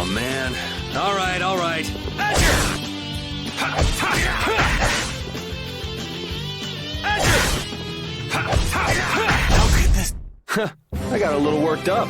Oh, man. All right, all right. Look at this. I got a little worked up.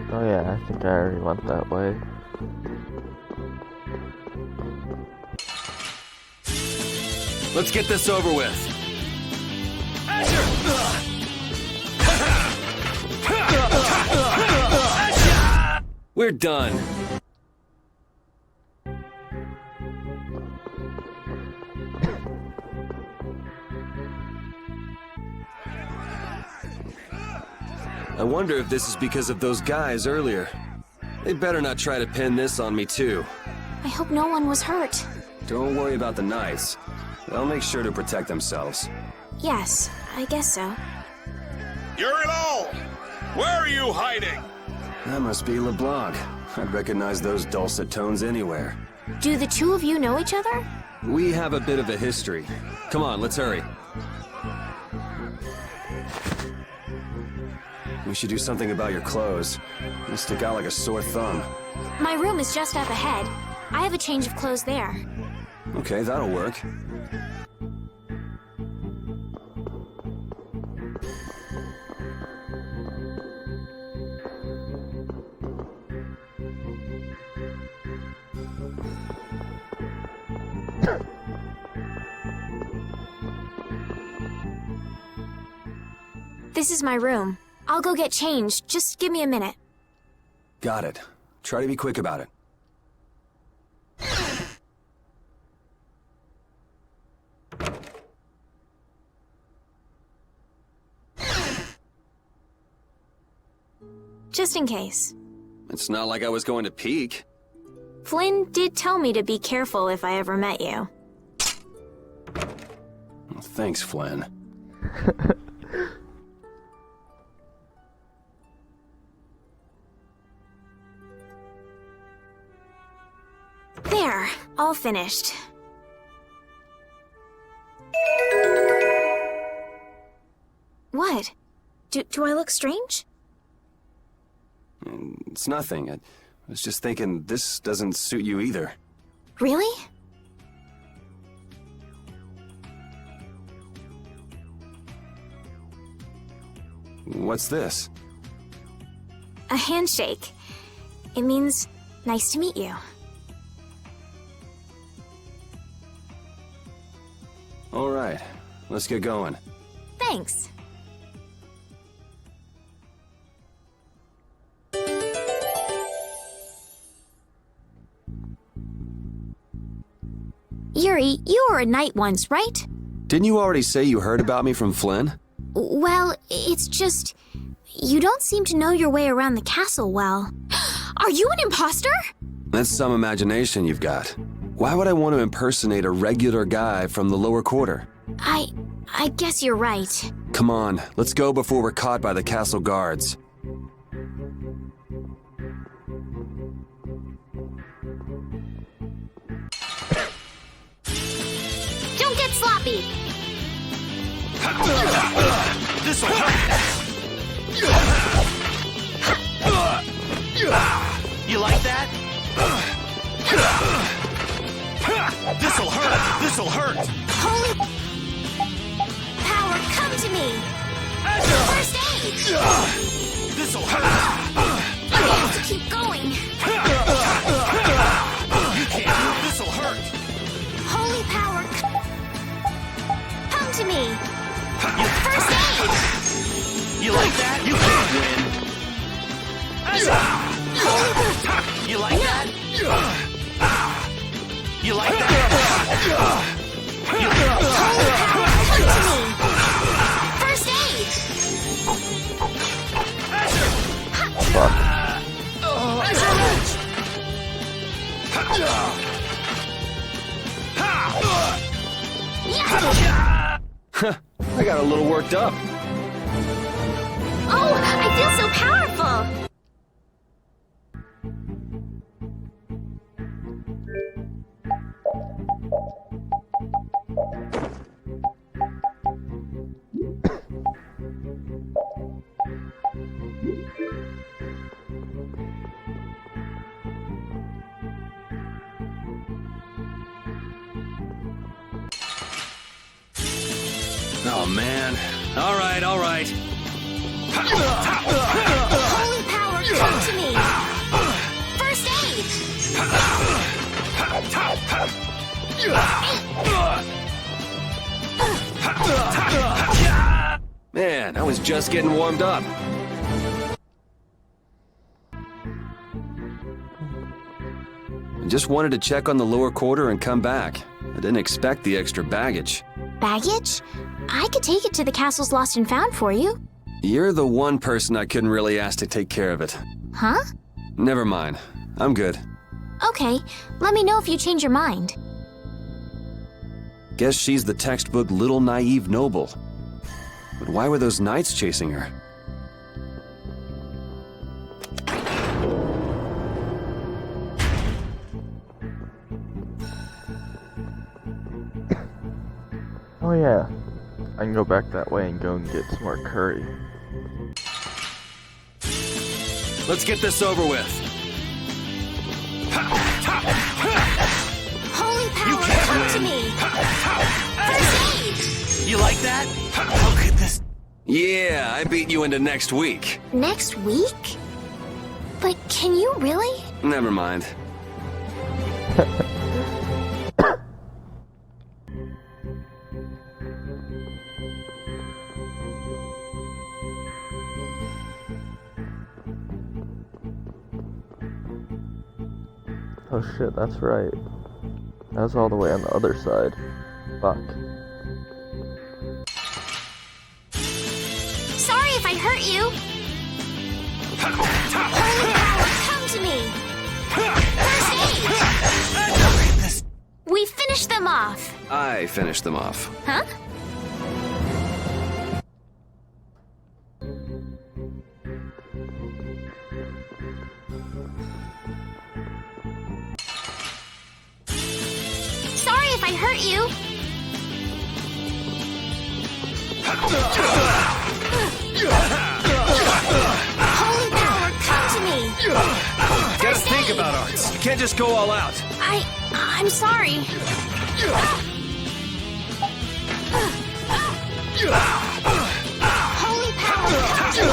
Oh yeah, I think I already went that way. Let's get this over with. We're done. I wonder if this is because of those guys earlier. They better not try to pin this on me, too. I hope no one was hurt. Don't worry about the knights. They'll make sure to protect themselves. Yes, I guess so. You're it all! Where are you hiding? That must be LeBlanc. I'd recognize those dulcet tones anywhere. Do the two of you know each other? We have a bit of a history. Come on, let's hurry. We should do something about your clothes. You stick out like a sore thumb. My room is just up ahead. I have a change of clothes there. Okay, that'll work. This is my room. I'll go get changed. Just give me a minute. Got it. Try to be quick about it. Just in case. It's not like I was going to peek. Flynn did tell me to be careful if I ever met you. Thanks, Flynn. There, all finished. What? Do I look strange? It's nothing. I was just thinking this doesn't suit you either. Really? What's this? A handshake. It means nice to meet you. All right, let's get going. Thanks. Yuri, you were a knight once, right? Didn't you already say you heard about me from Flynn? Well, it's just... you don't seem to know your way around the castle well. Are you an imposter? That's some imagination you've got. Why would I want to impersonate a regular guy from the lower quarter? I guess you're right. Come on, let's go before we're caught by the castle guards. Don't get sloppy! This'll hurt! You like that? This'll hurt! This'll hurt! Holy power, come to me! First aid! This'll hurt! I have to keep going! You can't! This'll hurt! Holy power, come to me! First aid! You like that? You can't win! You like that? You like that? First aid! Fuck. I got a little worked up. Oh, I feel so powerful! Oh, man. All right, all right. Holy power, come to me! First aid! Man, I was just getting warmed up. I just wanted to check on the lower quarter and come back. I didn't expect the extra baggage. Baggage? I could take it to the castle's lost and found for you. You're the one person I couldn't really ask to take care of it. Huh? Never mind. I'm good. Okay, let me know if you change your mind. Guess she's the textbook little naive noble. But why were those knights chasing her? Oh yeah. I can go back that way and go and get some more curry. Let's get this over with. Holy power, come to me! First aid! You like that? How could this... Yeah, I beat you into next week. Next week? But can you really? Never mind. Oh shit, that's right. That was all the way on the other side. Fuck. Sorry if I hurt you. Holy power, come to me! First aid! We finished them off. I finished them off. Huh? Sorry if I hurt you. Holy power, come to me! Gotta think about arts. You can't just go all out. I'm sorry. Holy power, come to me!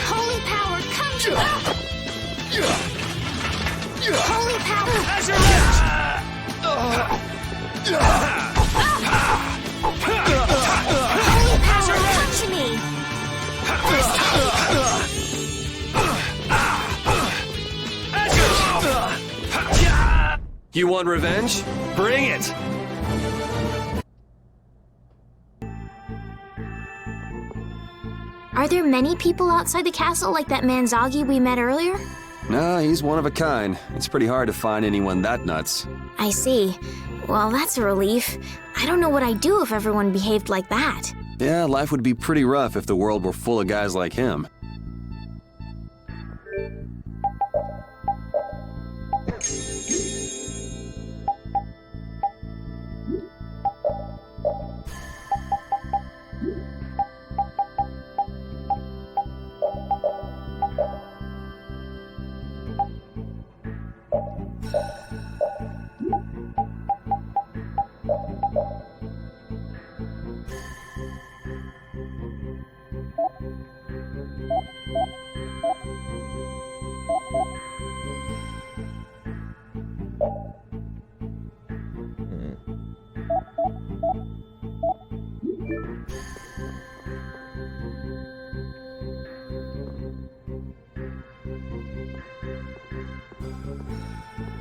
Holy power, come to me! Holy power! Holy power, come to me! First aid! You want revenge? Bring it! Are there many people outside the castle like that man Zoggy we met earlier? No, he's one of a kind. It's pretty hard to find anyone that nuts. I see. Well, that's a relief. I don't know what I'd do if everyone behaved like that. Yeah, life would be pretty rough if the world were full of guys like him.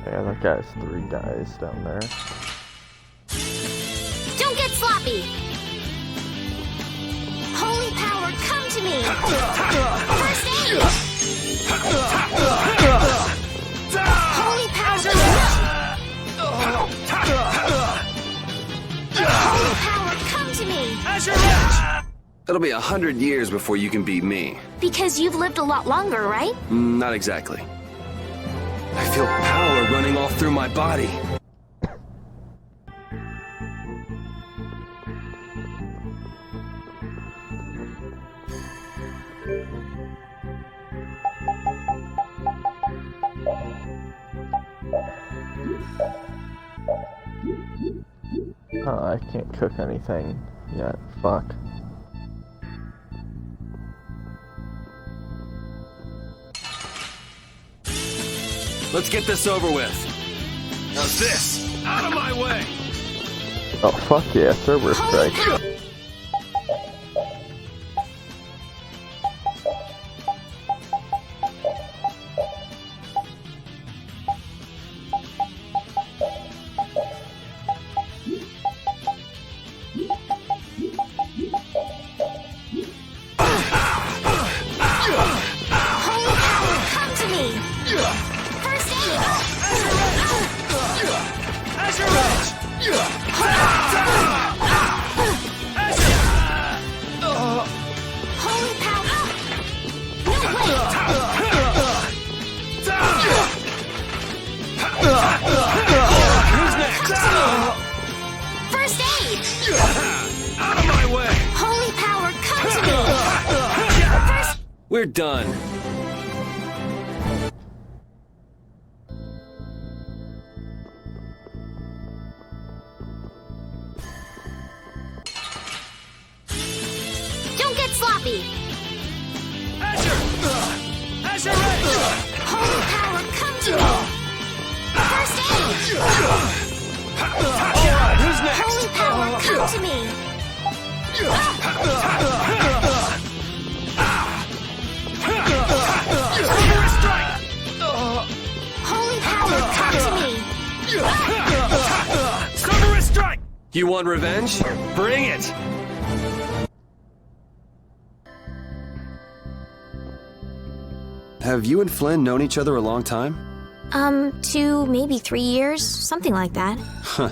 Yeah, that guy's 3 guys down there. Don't get sloppy! Holy power, come to me! First aid! Holy power, Holy power, come to me! It'll be 100 years before you can beat me. Because you've lived a lot longer, right? Not exactly. I feel power running all through my body. Oh, I can't cook anything yet. Fuck. Let's get this over with. How's this? Out of my way! Oh, fuck yeah, Cerberus strike. Holy power, come to me! First aid! Holy power! No, Who's next? First aid! Out of my way! Holy power, come to me! First... We're done. Don't get sloppy! Holy power, come to me! First aid! Who's next? Holy power, come to me! Holy power, come to me! Cerberus strike! You want revenge? Bring it! Have you and Flynn known each other a long time? 2, maybe 3 years, something like that. Huh.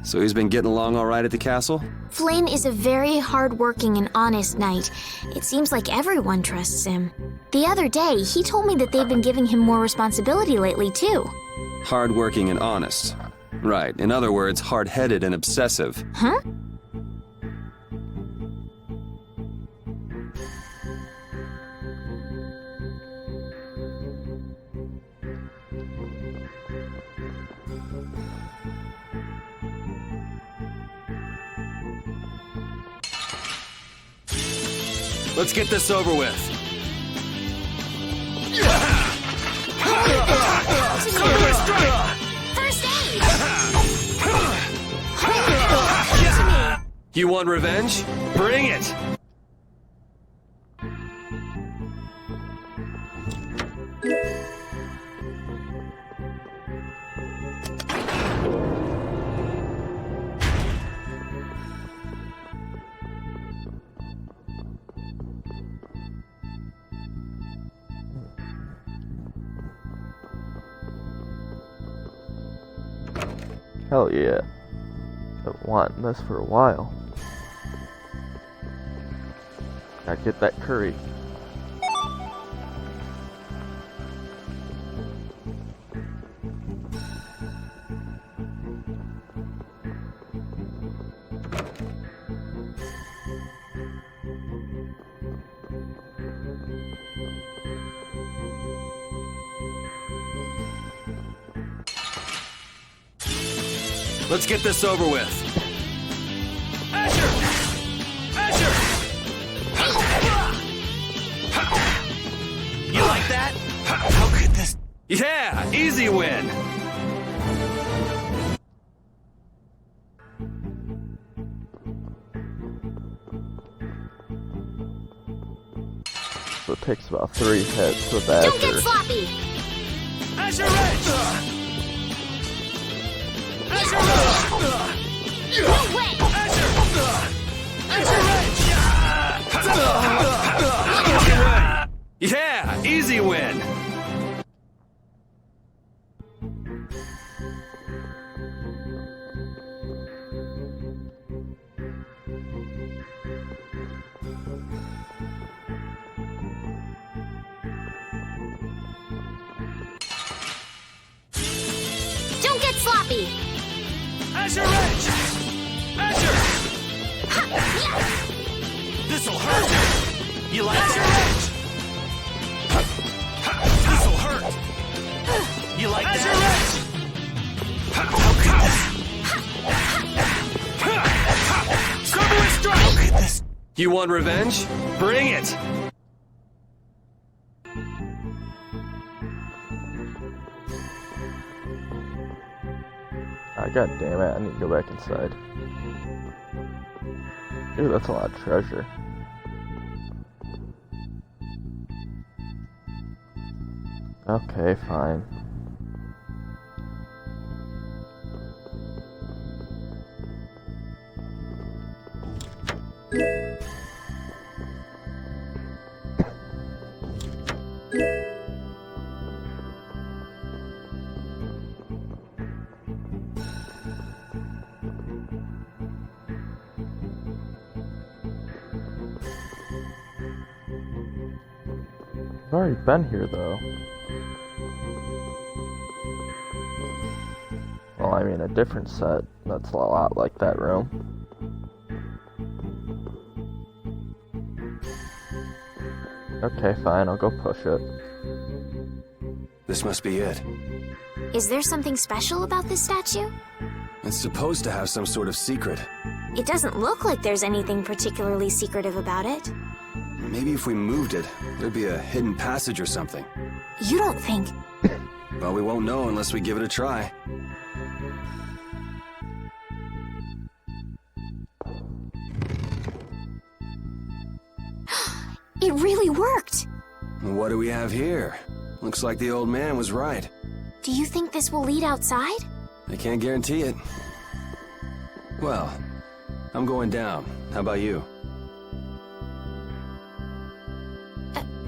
So he's been getting along all right at the castle? Flynn is a very hardworking and honest knight. It seems like everyone trusts him. The other day, he told me that they've been giving him more responsibility lately, too. Hardworking and honest. Right. In other words, hard-headed and obsessive. Huh? Let's get this over with. First aid! Holy power, come to me! You want revenge? Bring it! Hell yeah. Been wanting this for a while. Gotta get that curry. Let's get this over with. You like that? How could this... Yeah, easy win. So it takes about 3 hits with Don't get Azure. sloppy! be? Azure Edge! Azure! This'll hurt! You like Azure Edge! This'll hurt! You like Azure Edge! Summer strike! Okay, this... You want revenge? Bring it! God damn it, I need to go back inside. Ooh, that's a lot of treasure. Okay, fine. I've already been here, though. Well, I mean, a different set. That's a lot like that room. Okay, fine, I'll go push it. This must be it. Is there something special about this statue? It's supposed to have some sort of secret. It doesn't look like there's anything particularly secretive about it. Maybe if we moved it, there'd be a hidden passage or something. You don't think... Well, we won't know unless we give it a try. It really worked! What do we have here? Looks like the old man was right. Do you think this will lead outside? I can't guarantee it. Well, I'm going down. How about you?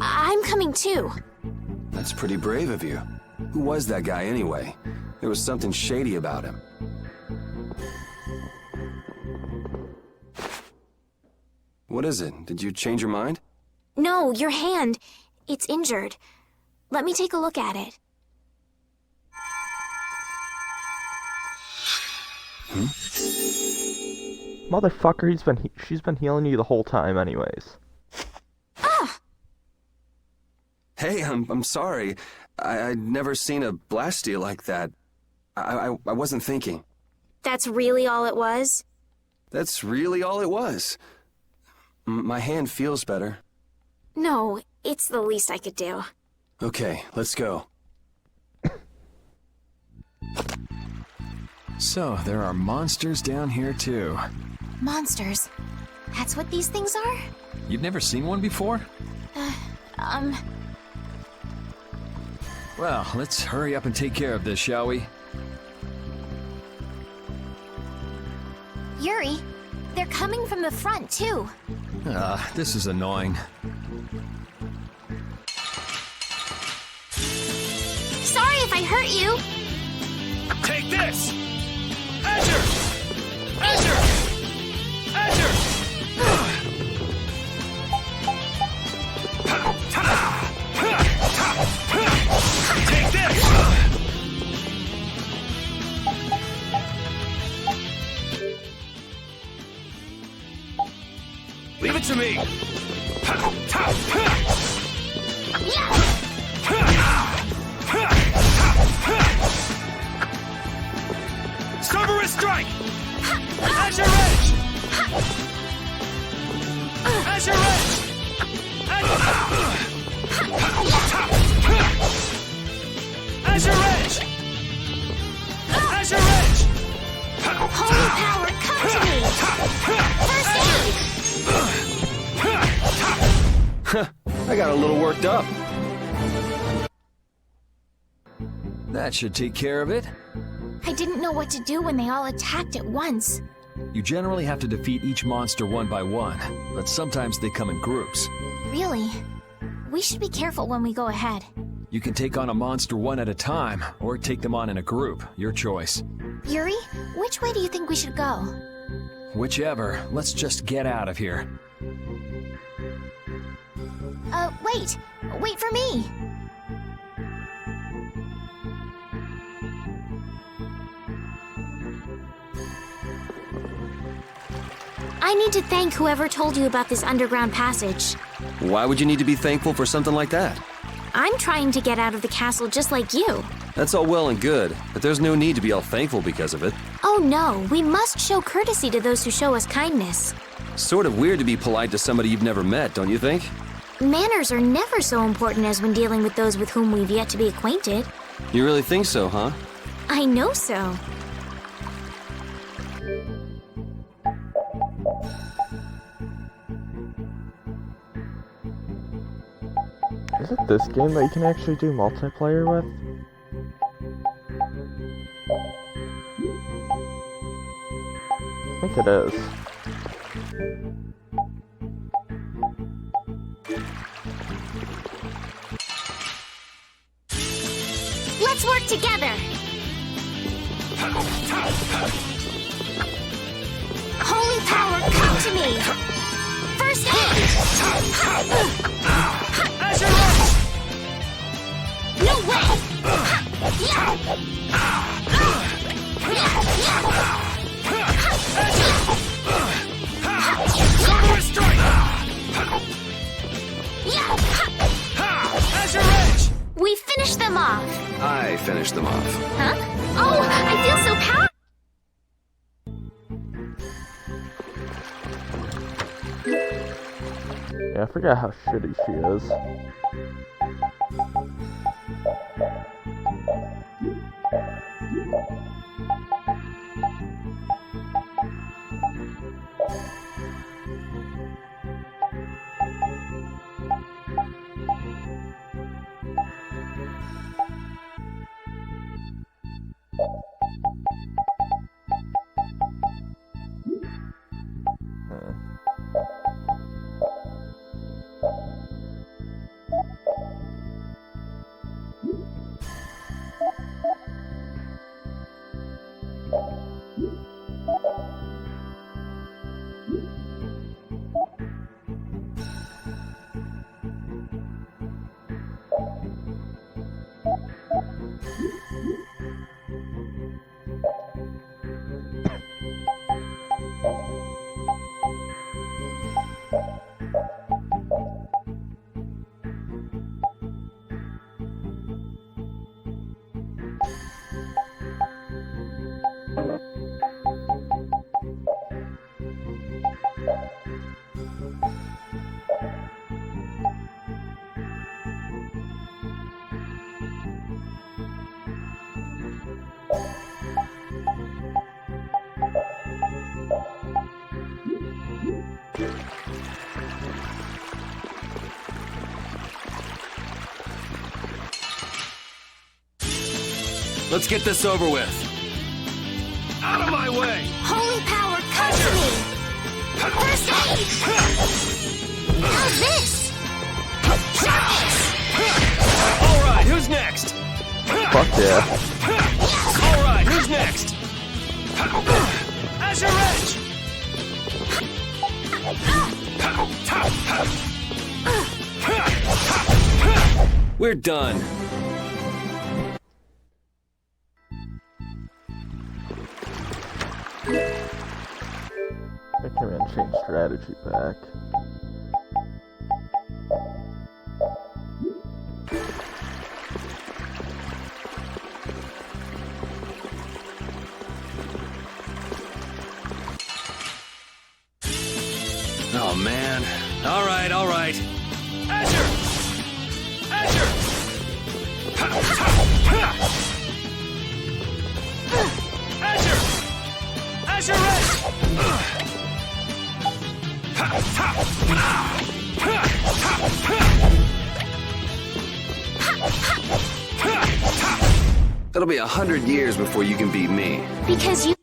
I'm coming too. That's pretty brave of you. Who was that guy anyway? There was something shady about him. What is it? Did you change your mind? No, your hand. It's injured. Let me take a look at it. Motherfucker, she's been healing you the whole time anyways. Hey, I'm sorry. I'd never seen a blasteel like that. I wasn't thinking. That's really all it was? That's really all it was. My hand feels better. No, it's the least I could do. Okay, let's go. So, there are monsters down here too. Monsters? That's what these things are? You've never seen one before? Well, let's hurry up and take care of this, shall we? Yuri, they're coming from the front, too. This is annoying. Sorry if I hurt you. Take this! Azure! Azure! Azure! Take this! Leave it to me! Cerberus strike! Azure Edge! Azure Edge! Azure Edge! Azure Edge! Holy power, come to me! First aid! I got a little worked up. That should take care of it. I didn't know what to do when they all attacked at once. You generally have to defeat each monster one by one, but sometimes they come in groups. Really? We should be careful when we go ahead. You can take on a monster one at a time, or take them on in a group, your choice. Yuri, which way do you think we should go? Whichever, let's just get out of here. Wait! Wait for me! I need to thank whoever told you about this underground passage. Why would you need to be thankful for something like that? I'm trying to get out of the castle just like you. That's all well and good, but there's no need to be all thankful because of it. Oh no, we must show courtesy to those who show us kindness. Sort of weird to be polite to somebody you've never met, don't you think? Manners are never so important as when dealing with those with whom we've yet to be acquainted. You really think so, huh? I know so. Is it this game that you can actually do multiplayer with? I think it is. Let's work together! Holy power, come to me! First aid! Azure Rush! No way! Solar Strike! Azure Edge! We finished them off! I finished them off. Huh? Oh, I feel so powerful! Yeah, I forgot how shitty she is. Let's get this over with. Out of my way! Holy power, come to me! First aid! How's this? Sharpness! Alright, who's next? Fuck yeah. Alright, who's next? Azure Edge! We're done. I came in and changed strategy back. Oh, man. All right, all right. Azure! Azure! Azure! Azure Edge! It'll be 100 years before you can beat me. Because you...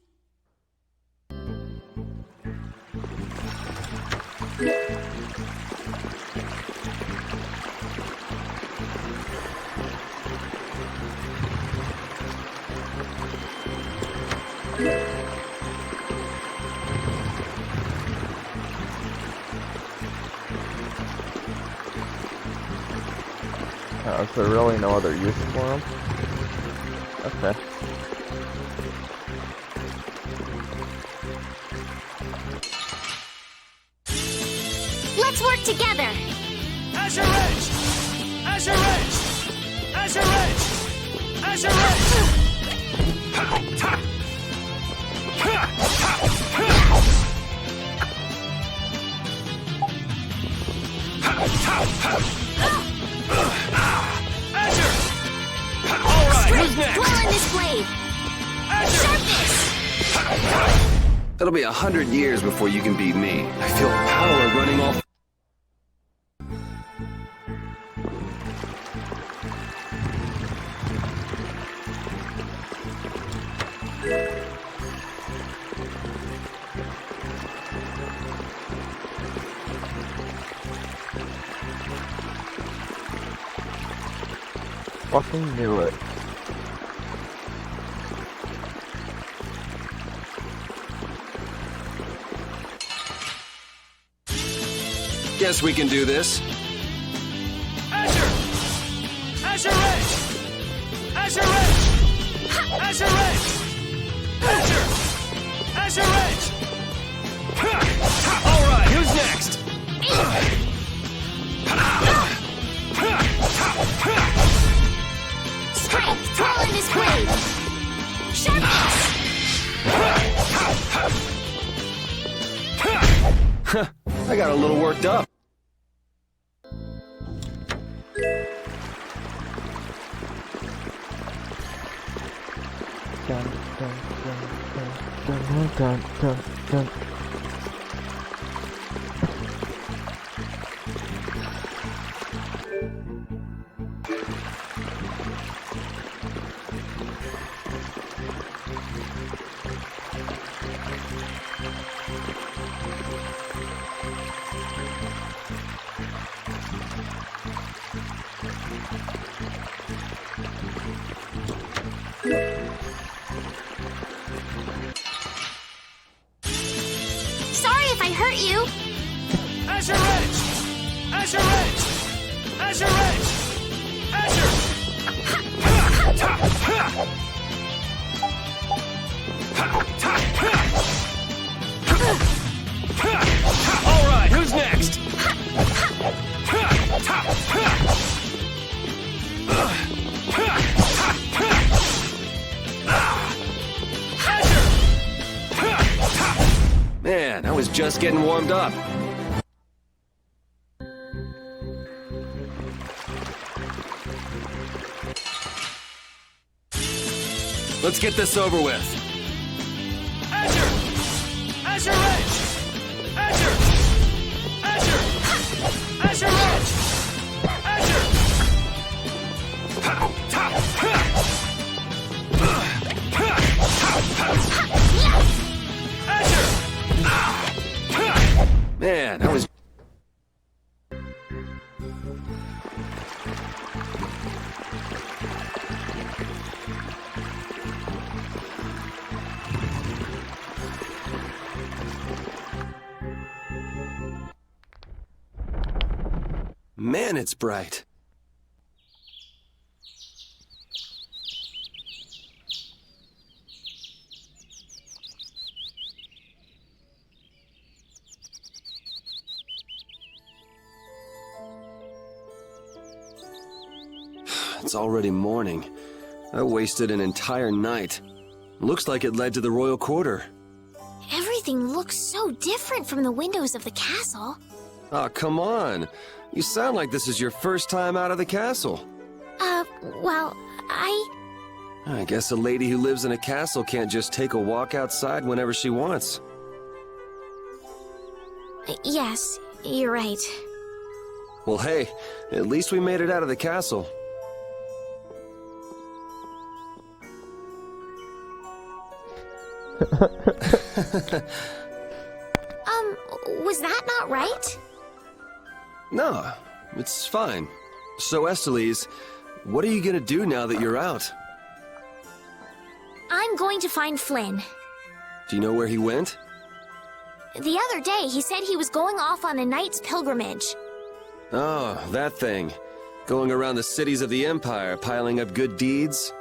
Is there really no other use for him? Okay. Let's work together. Azure Edge! Azure Edge! Azure Edge! Azure Azure! All right, who's next? Dwell in this blade. Sharpness! It'll be 100 years before you can beat me. I feel power running off. Fucking knew it. Guess we can do this. Azure! Azure Edge! Azure Edge! Azure Edge! Azure! Azure Edge! All right, who's next? Strength! Dwell in this blade. Sharpness! I got a little worked up. Dun, dun, dun, dun, dun, dun, dun. Sorry if I hurt you. Azure Edge! Azure Edge! Azure Edge! Azure! All right, who's next? Man, I was just getting warmed up. Let's get this over with. Azure! Azure Edge! Azure! Azure! Azure Edge! Azure! Azure! Man, I was... Man, it's bright. It's already morning. I wasted an entire night. Looks like it led to the royal quarter. Everything looks so different from the windows of the castle. Aw, come on. You sound like this is your first time out of the castle. Well, I guess a lady who lives in a castle can't just take a walk outside whenever she wants. Yes, you're right. Well, hey, at least we made it out of the castle. Was that not right? No, it's fine. So, Estelies, what are you gonna do now that you're out? I'm going to find Flynn. Do you know where he went? The other day, he said he was going off on a knight's pilgrimage. Oh, that thing. Going around the cities of the Empire, piling up good deeds?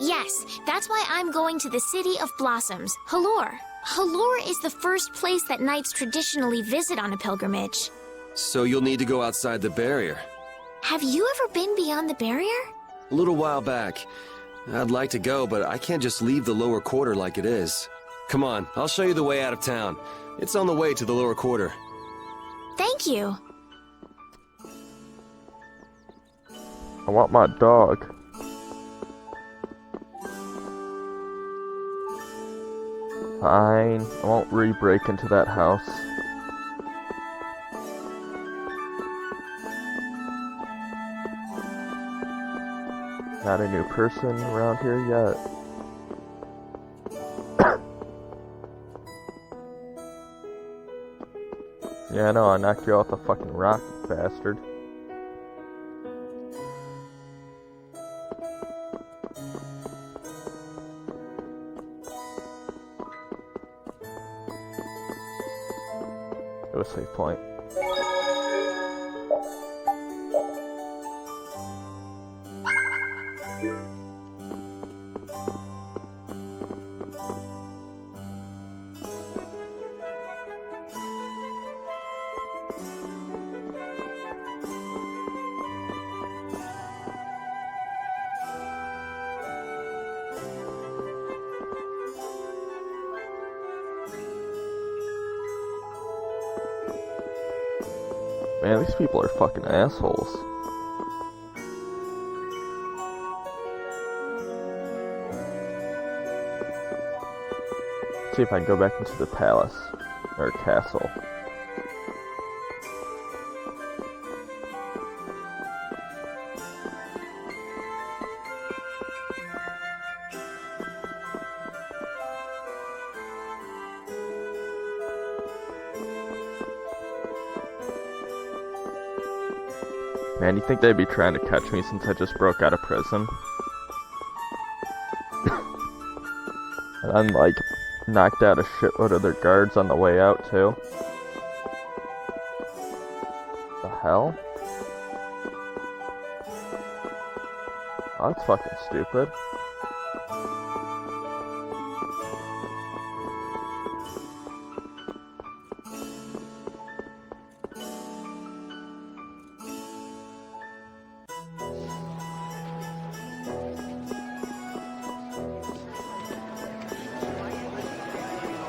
Yes, that's why I'm going to the City of Blossoms, Halure. Halure is the first place that knights traditionally visit on a pilgrimage. So you'll need to go outside the barrier. Have you ever been beyond the barrier? A little while back. I'd like to go, but I can't just leave the lower quarter like it is. Come on, I'll show you the way out of town. It's on the way to the lower quarter. Thank you. I want my dog. Fine. I won't re-break into that house. Not a new person around here yet. Yeah, I know, I knocked you off the fucking rock, bastard. It was a safe point. Man, these people are fucking assholes. See if I can go back into the palace, or castle. Man, you think they'd be trying to catch me since I just broke out of prison? And I'm like, knocked out a shitload of their guards on the way out, too. The hell? Oh, that's fucking stupid.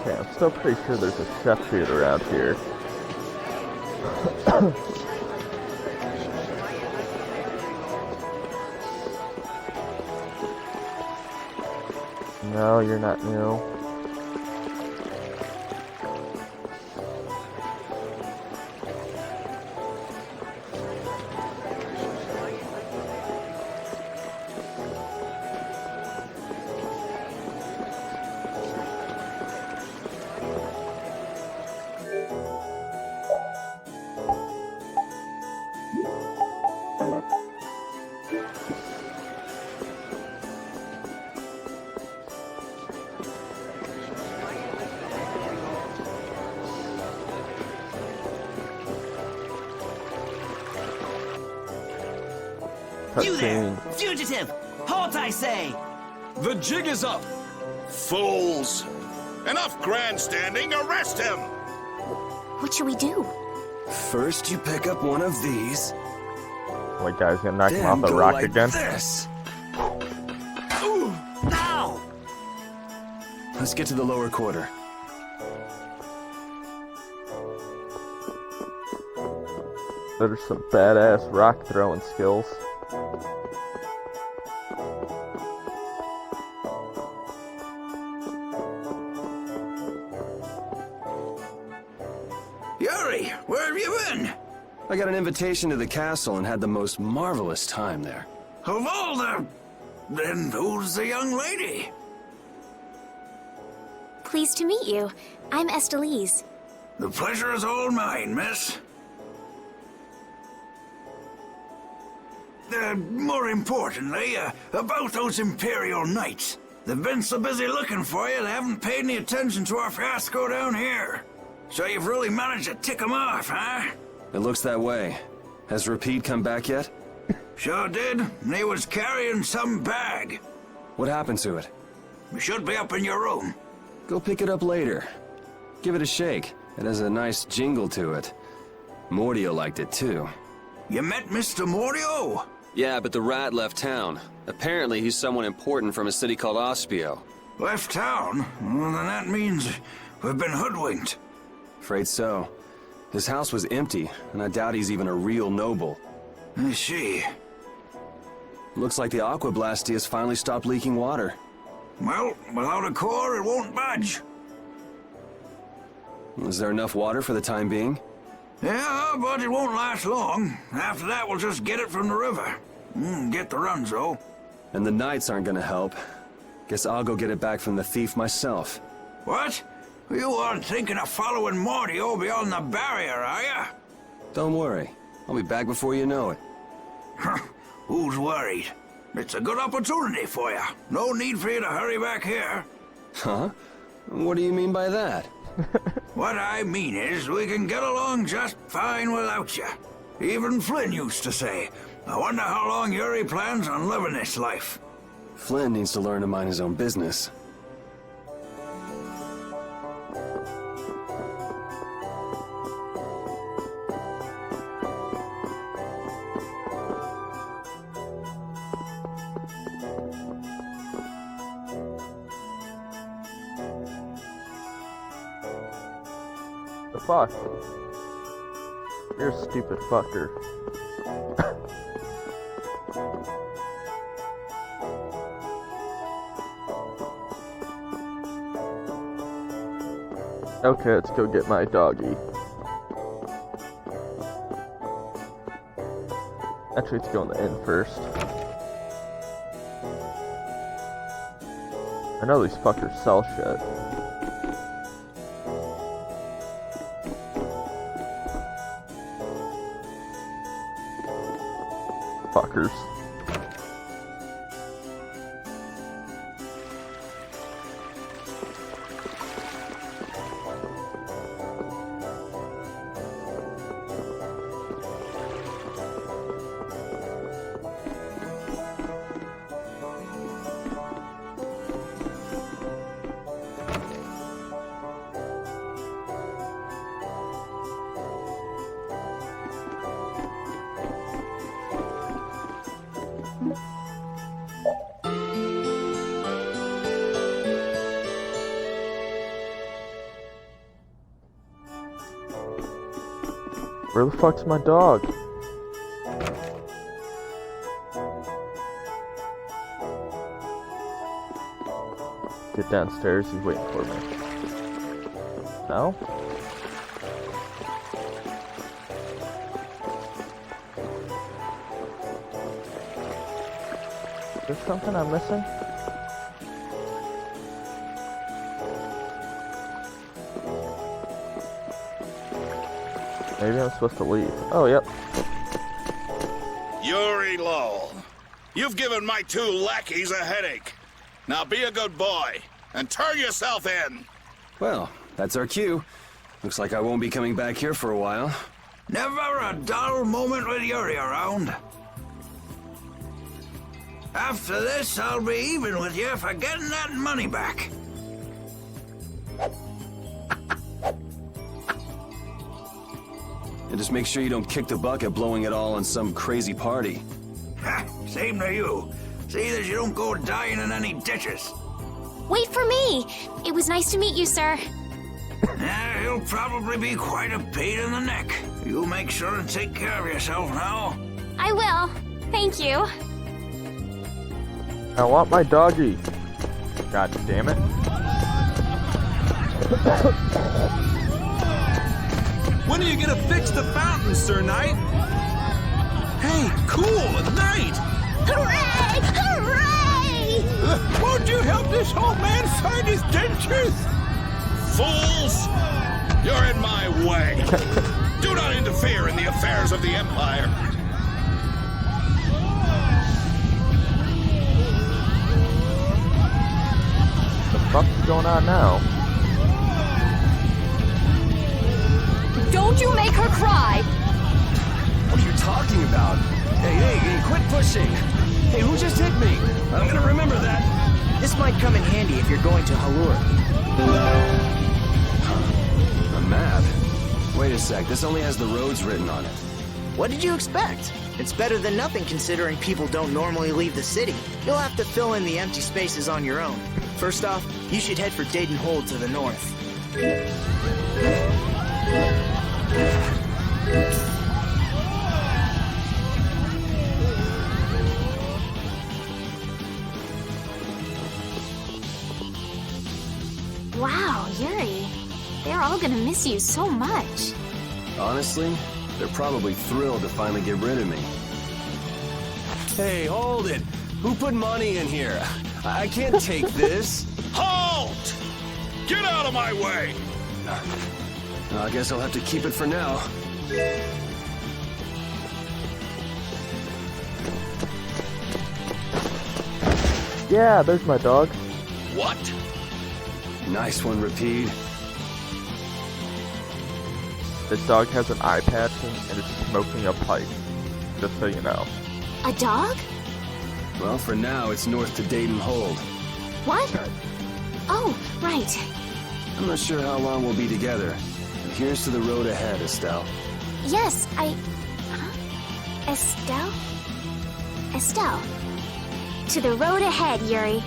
Okay, I'm still pretty sure there's a chef dude around here. No, you're not new. You there! Cutscene. Fugitive! Halt, I say! The jig is up! Fools! Enough grandstanding, arrest him! What should we do? First you pick up one of these, Wait, guys, gonna knock him then off the go rock like again? this. Ooh! Ow! Let's get to the lower quarter. There's some badass rock throwing skills. Yuri, where have you been? I got an invitation to the castle and had the most marvelous time there. Of all the... Then who's the young lady? Pleased to meet you. I'm Estelise. The pleasure is all mine, miss. More importantly, about those Imperial Knights. They've been so busy looking for you, they haven't paid any attention to our fiasco down here. So you've really managed to tick them off, huh? It looks that way. Has Rapide come back yet? Sure did, and he was carrying some bag. What happened to it? It should be up in your room. Go pick it up later. Give it a shake. It has a nice jingle to it. Mordio liked it too. You met Mr. Mordio? Yeah, but the rat left town. Apparently he's someone important from a city called Ospio. Left town? Well, then that means we've been hoodwinked. Afraid so. His house was empty, and I doubt he's even a real noble. I see. Looks like the Aqua Blasty has finally stopped leaking water. Well, without a core, it won't budge. Is there enough water for the time being? Yeah, but it won't last long. After that, we'll just get it from the river. Get the runs, though. And the knights aren't gonna help. Guess I'll go get it back from the thief myself. What? You aren't thinking of following Mordio beyond the barrier, are ya? Don't worry. I'll be back before you know it. Who's worried? It's a good opportunity for you. No need for you to hurry back here. Huh? What do you mean by that? What I mean is, we can get along just fine without you. Even Flynn used to say, I wonder how long Yuri plans on living this life. Flynn needs to learn to mind his own business. The fuck? You're a stupid fucker. Okay, let's go get my doggy. Actually, let's go in the inn first. I know these fuckers sell shit. Fuckers. Where the fuck's my dog? Get downstairs, he's waiting for me. No? Is there something I'm missing? Maybe I'm supposed to leave. Oh, yep. Yuri Lowell, you've given my two lackeys a headache. Now be a good boy and turn yourself in. Well, that's our cue. Looks like I won't be coming back here for a while. Never a dull moment with Yuri around. After this, I'll be even with you for getting that money back. And just make sure you don't kick the bucket blowing it all on some crazy party. Ha, same to you. See that you don't go dying in any ditches. Wait for me! It was nice to meet you, sir. He'll probably be quite a pain in the neck. You make sure and take care of yourself now. I will. Thank you. I want my doggy. God damn it. When are you gonna fix the fountain, Sir Knight? Hey, cool, a knight! Hooray! Hooray! Won't you help this old man find his dentures? Fools! You're in my way. Do not interfere in the affairs of the Empire. The fuck's going on now? Don't you make her cry! What are you talking about? Hey, quit pushing! Hey, who just hit me? I'm gonna remember that. This might come in handy if you're going to Halur. A map? Wait a sec, this only has the roads written on it. What did you expect? It's better than nothing considering people don't normally leave the city. You'll have to fill in the empty spaces on your own. First off, you should head for Dayton Hold to the north. Wow, Yuri. They're all gonna miss you so much. Honestly, they're probably thrilled to finally get rid of me. Hey, hold it! Who put money in here? I can't take this. Halt! Get out of my way! I guess I'll have to keep it for now. Yeah, there's my dog. What? Nice one, Rapide. This dog has an eye patch and is smoking a pipe. Just so you know. A dog? Well, for now, it's north to Dayton Hold. What? Oh, right. I'm not sure how long we'll be together. Here's to the road ahead, Estelle. Yes, Huh? Estelle? Estelle. To the road ahead, Yuri.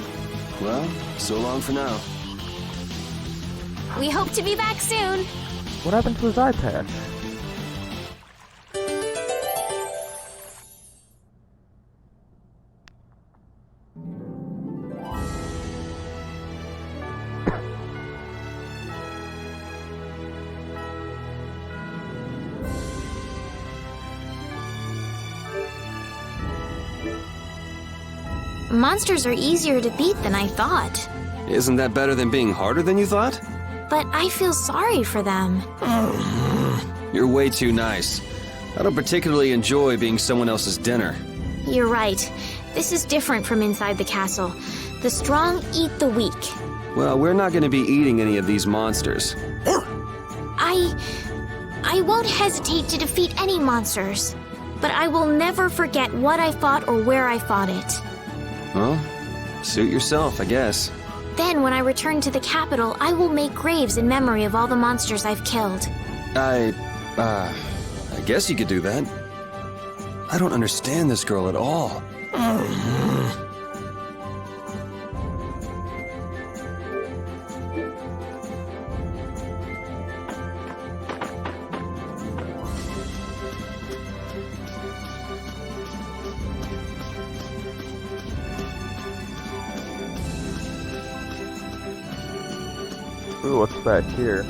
Well, so long for now. We hope to be back soon. What happened to his eye patch? Monsters are easier to beat than I thought. Isn't that better than being harder than you thought? But I feel sorry for them. You're way too nice. I don't particularly enjoy being someone else's dinner. You're right. This is different from inside the castle. The strong eat the weak. Well, we're not going to be eating any of these monsters. I won't hesitate to defeat any monsters. But I will never forget what I fought or where I fought it. Well, suit yourself, I guess. Then, when I return to the capital, I will make graves in memory of all the monsters I've killed. I guess you could do that. I don't understand this girl at all. Ooh, what's back here?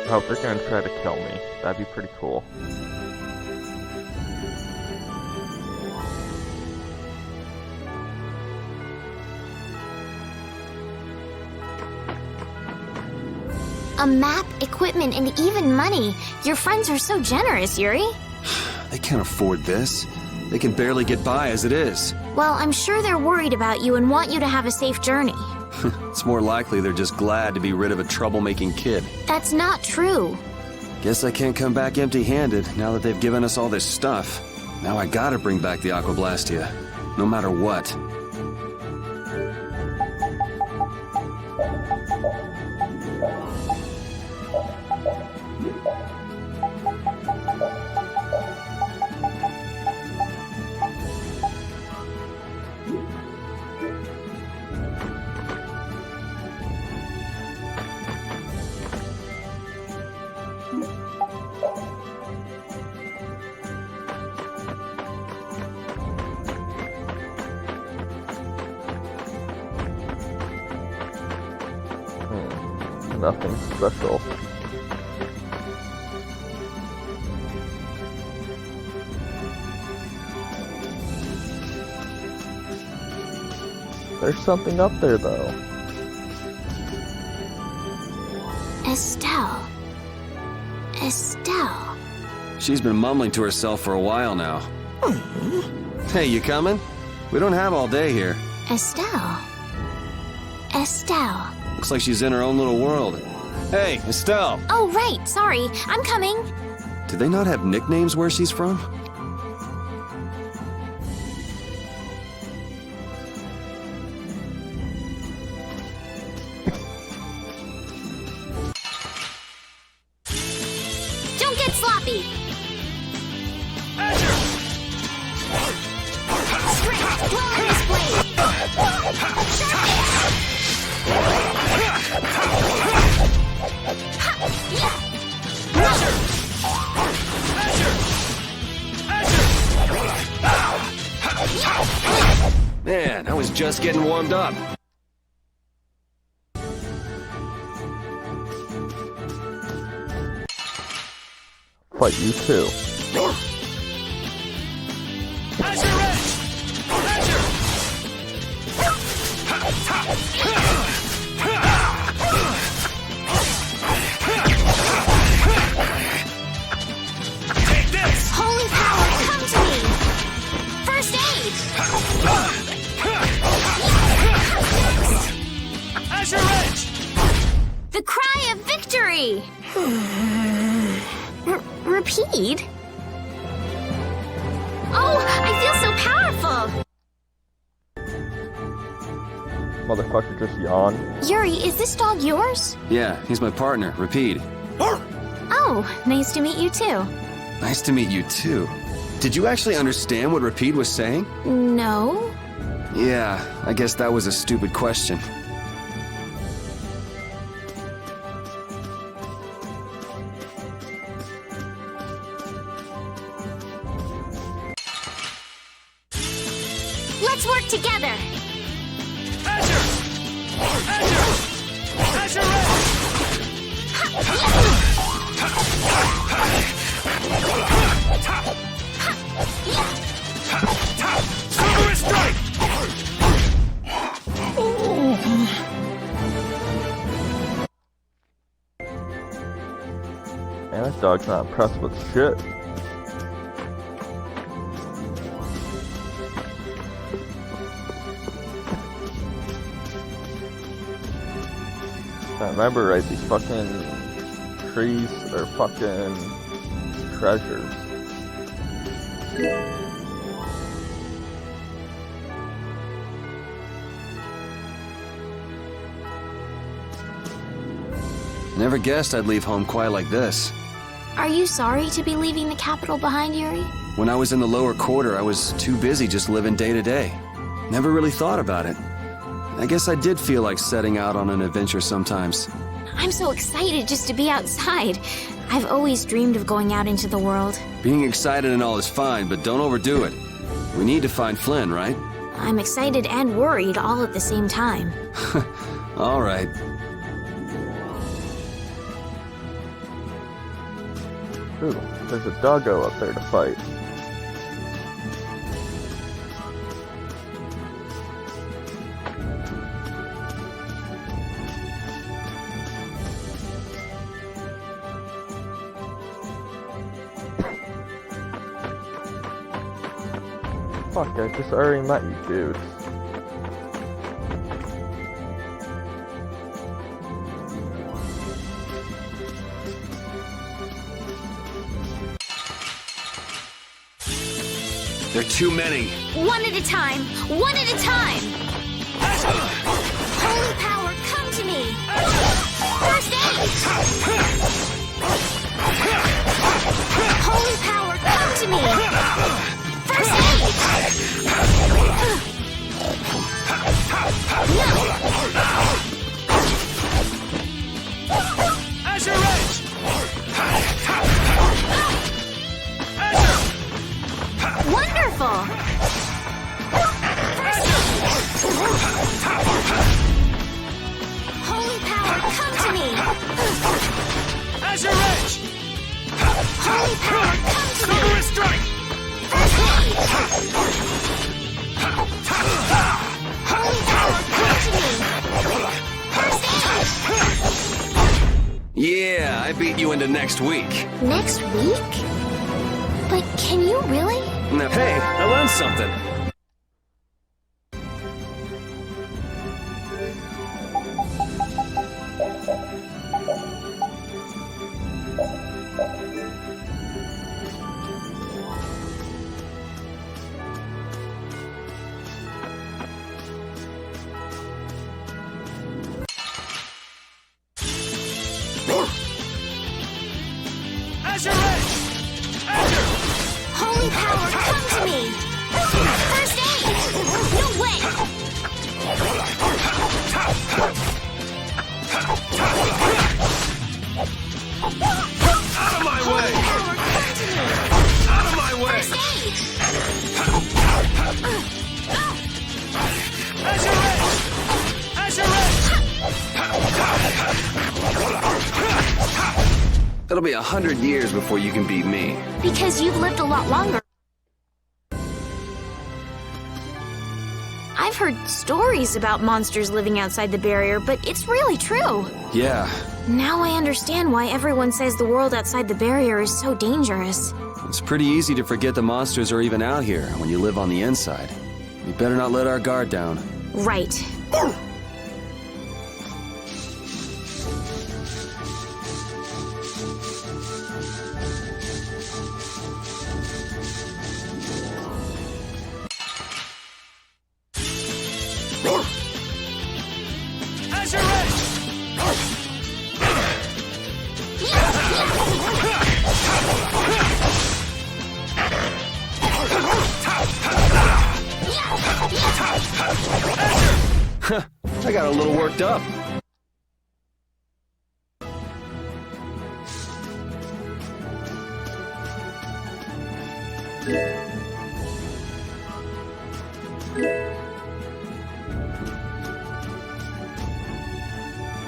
I hope they're gonna try to kill me. That'd be pretty cool. A map, equipment, and even money. Your friends are so generous, Yuri. They can't afford this. They can barely get by as it is. Well, I'm sure they're worried about you and want you to have a safe journey. It's more likely they're just glad to be rid of a troublemaking kid. That's not true. Guess I can't come back empty-handed now that they've given us all this stuff. Now I gotta bring back the Aquablastia, no matter what. Nothing special. There's something up there, though. Estelle. Estelle. She's been mumbling to herself for a while now. Hey, you coming? We don't have all day here. Estelle. Estelle. Looks like she's in her own little world. Hey, Estelle! Oh, right. Sorry. I'm coming. Do they not have nicknames where she's from? Don't get sloppy. Strict. Glorious blade. Man, I was just getting warmed up. Fight you too. Take this! Holy power, come to me. First aid. Azure Edge! The cry of victory. Repeat? Oh, I feel so powerful! Motherfucker just yawned. Yuri, is this dog yours? Yeah, he's my partner, Repeat. Oh, nice to meet you too. Nice to meet you too. Did you actually understand what Repeat was saying? No? Yeah, I guess that was a stupid question. Let's work together! Azure! Azure Silverous Strike! Man, that dog's not impressed with shit. I remember, right, these fucking trees are fucking treasures. Never guessed I'd leave home quite like this. Are you sorry to be leaving the capital behind, Yuri? When I was in the lower quarter, I was too busy just living day to day. Never really thought about it. I guess I did feel like setting out on an adventure sometimes. I'm so excited just to be outside. I've always dreamed of going out into the world. Being excited and all is fine, but don't overdo it. We need to find Flynn, right? I'm excited and worried all at the same time. All right. Ooh, there's a doggo up there to fight. Fuck, I just already met you dudes. There are too many. One at a time! One at a time! Holy power, come to me! Azure Edge! Wonderful! Holy power, come to me! Azure Edge! Holy power, come to me! Thunderous Strike! First aid! Holy power, come to me! First aid! Yeah, I beat you into next week. Next week? But can you really? Now, hey, I learned something. Azure Edge! Azure! Holy power, come to me! First aid! No way! Out of my way! Power, come to me! Out of my way! First aid! Azure Edge! Azure Edge! It'll be 100 years before you can beat me. Because you've lived a lot longer. I've heard stories about monsters living outside the barrier, but it's really true. Yeah, Now I understand why everyone says the world outside the barrier is so dangerous. it's pretty easy to forget the monsters are even out here when you live on the inside. We better not let our guard down. Right. Azure Edge! I got a little worked up.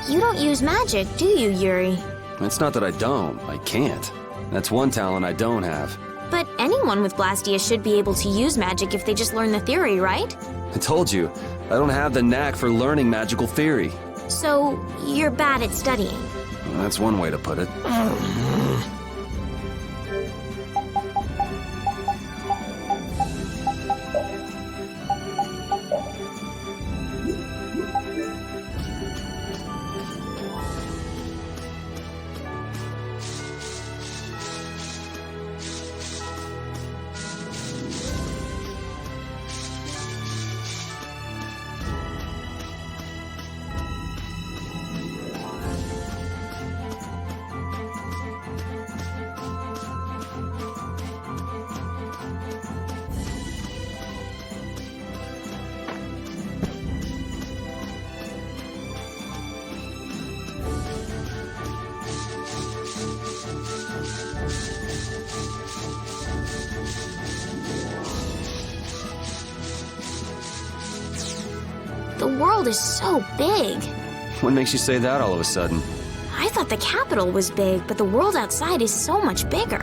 You don't use magic, do you, Yuri? It's not that I don't. I can't. That's one talent I don't have. But anyone with Blastia should be able to use magic if they just learn the theory, right? I told you, I don't have the knack for learning magical theory. So, you're bad at studying. That's one way to put it. The world is so big. What makes you say that all of a sudden? I thought the capital was big, but the world outside is so much bigger.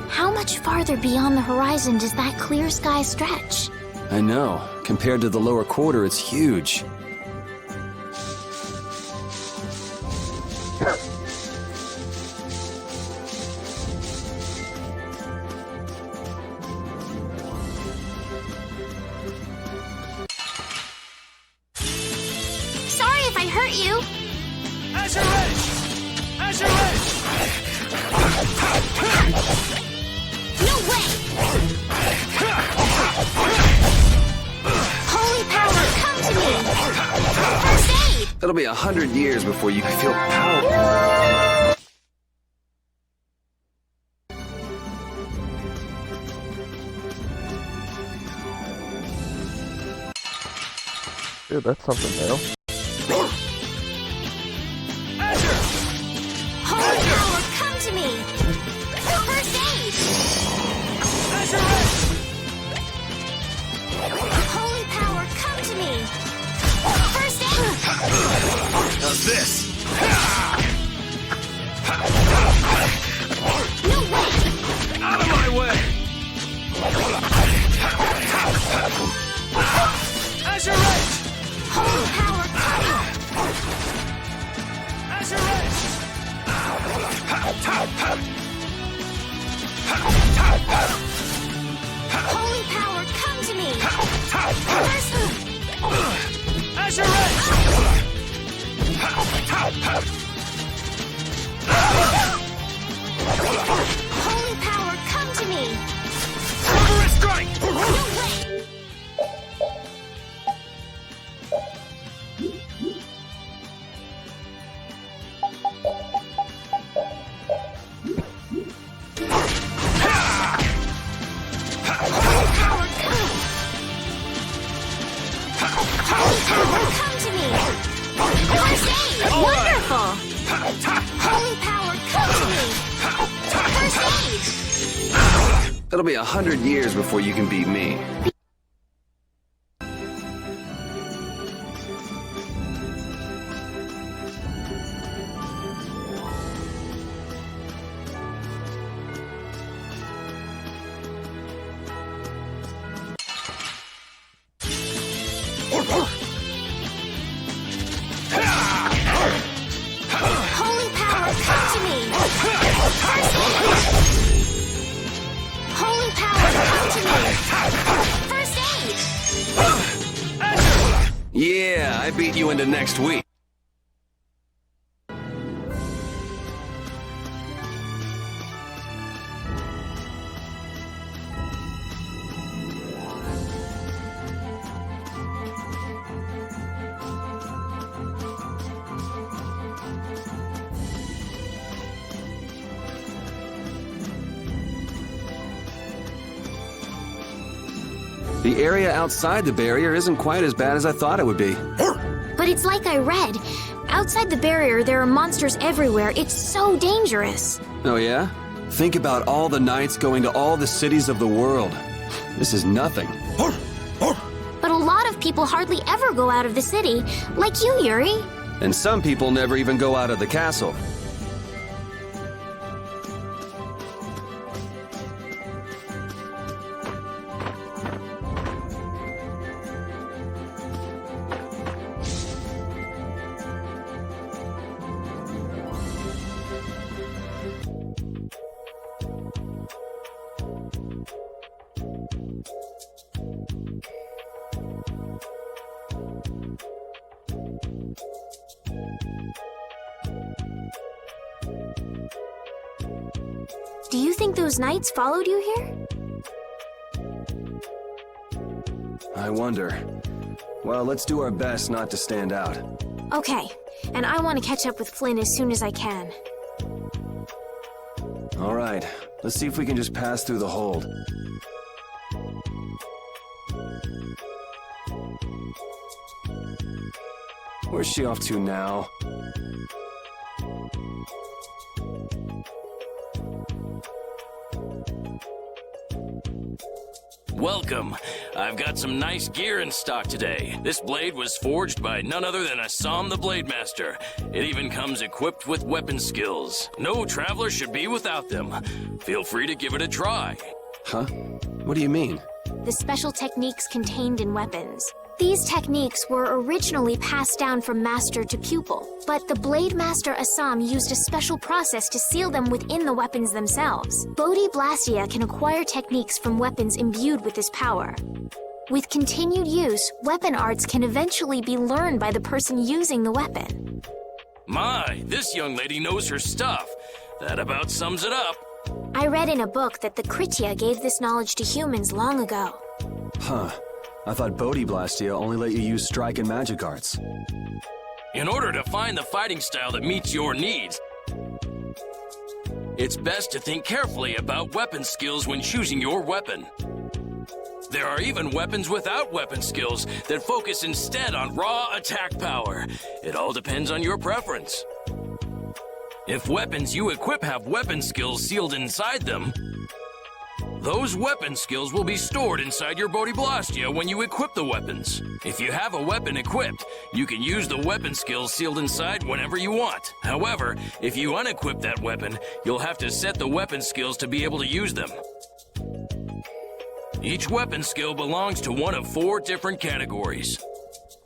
How much farther beyond the horizon does that clear sky stretch? I know. Compared to the lower quarter, it's huge. Sorry if I hurt you. Azure Edge! Azure Edge! No way! Holy power, come to me! First aid! It'll be 100 years before you feel power. Dude, that's something new. Holy power, come to me! First aid! Holy power, come to me! First aid! How's this? No way! Out of my way! Azure Edge! Holy power, come! Azure Edge! Holy power, come to me! First Azure Edge! Holy power, come to me! Silverous Strike! No way! Come to me! First aid! Wonderful! Holy power, come to me! First aid! It'll be 100 years before you can beat me. Holy power, come to me! First aid! Holy power, come to me! First aid! Yeah, I beat you into next week. The area outside the barrier isn't quite as bad as I thought it would be. But it's like I read. Outside the barrier, there are monsters everywhere. It's so dangerous. Oh yeah? Think about all the knights going to all the cities of the world. This is nothing. But a lot of people hardly ever go out of the city, like you, Yuri. And some people never even go out of the castle. Do you think those knights followed you here? I wonder. Well, let's do our best not to stand out. Okay, and I want to catch up with Flynn as soon as I can. All right, let's see if we can just pass through the hold. Where's she off to now? Welcome. I've got some nice gear in stock today. This blade was forged by none other than Assam the Blade Master. It even comes equipped with weapon skills. No traveler should be without them. Feel free to give it a try. Huh? What do you mean? The special techniques contained in weapons. These techniques were originally passed down from master to pupil, but the Blade Master Assam used a special process to seal them within the weapons themselves. Bodhi Blastia can acquire techniques from weapons imbued with this power. With continued use, weapon arts can eventually be learned by the person using the weapon. My, this young lady knows her stuff. That about sums it up. I read in a book that the Kritya gave this knowledge to humans long ago. Huh. I thought Bodhi Blastia only let you use strike and magic arts. In order to find the fighting style that meets your needs, it's best to think carefully about weapon skills when choosing your weapon. There are even weapons without weapon skills that focus instead on raw attack power. It all depends on your preference. If weapons you equip have weapon skills sealed inside them, those weapon skills will be stored inside your Bodhiblastia when you equip the weapons. If you have a weapon equipped, you can use the weapon skills sealed inside whenever you want. However, if you unequip that weapon, you'll have to set the weapon skills to be able to use them. Each weapon skill belongs to one of 4 different categories.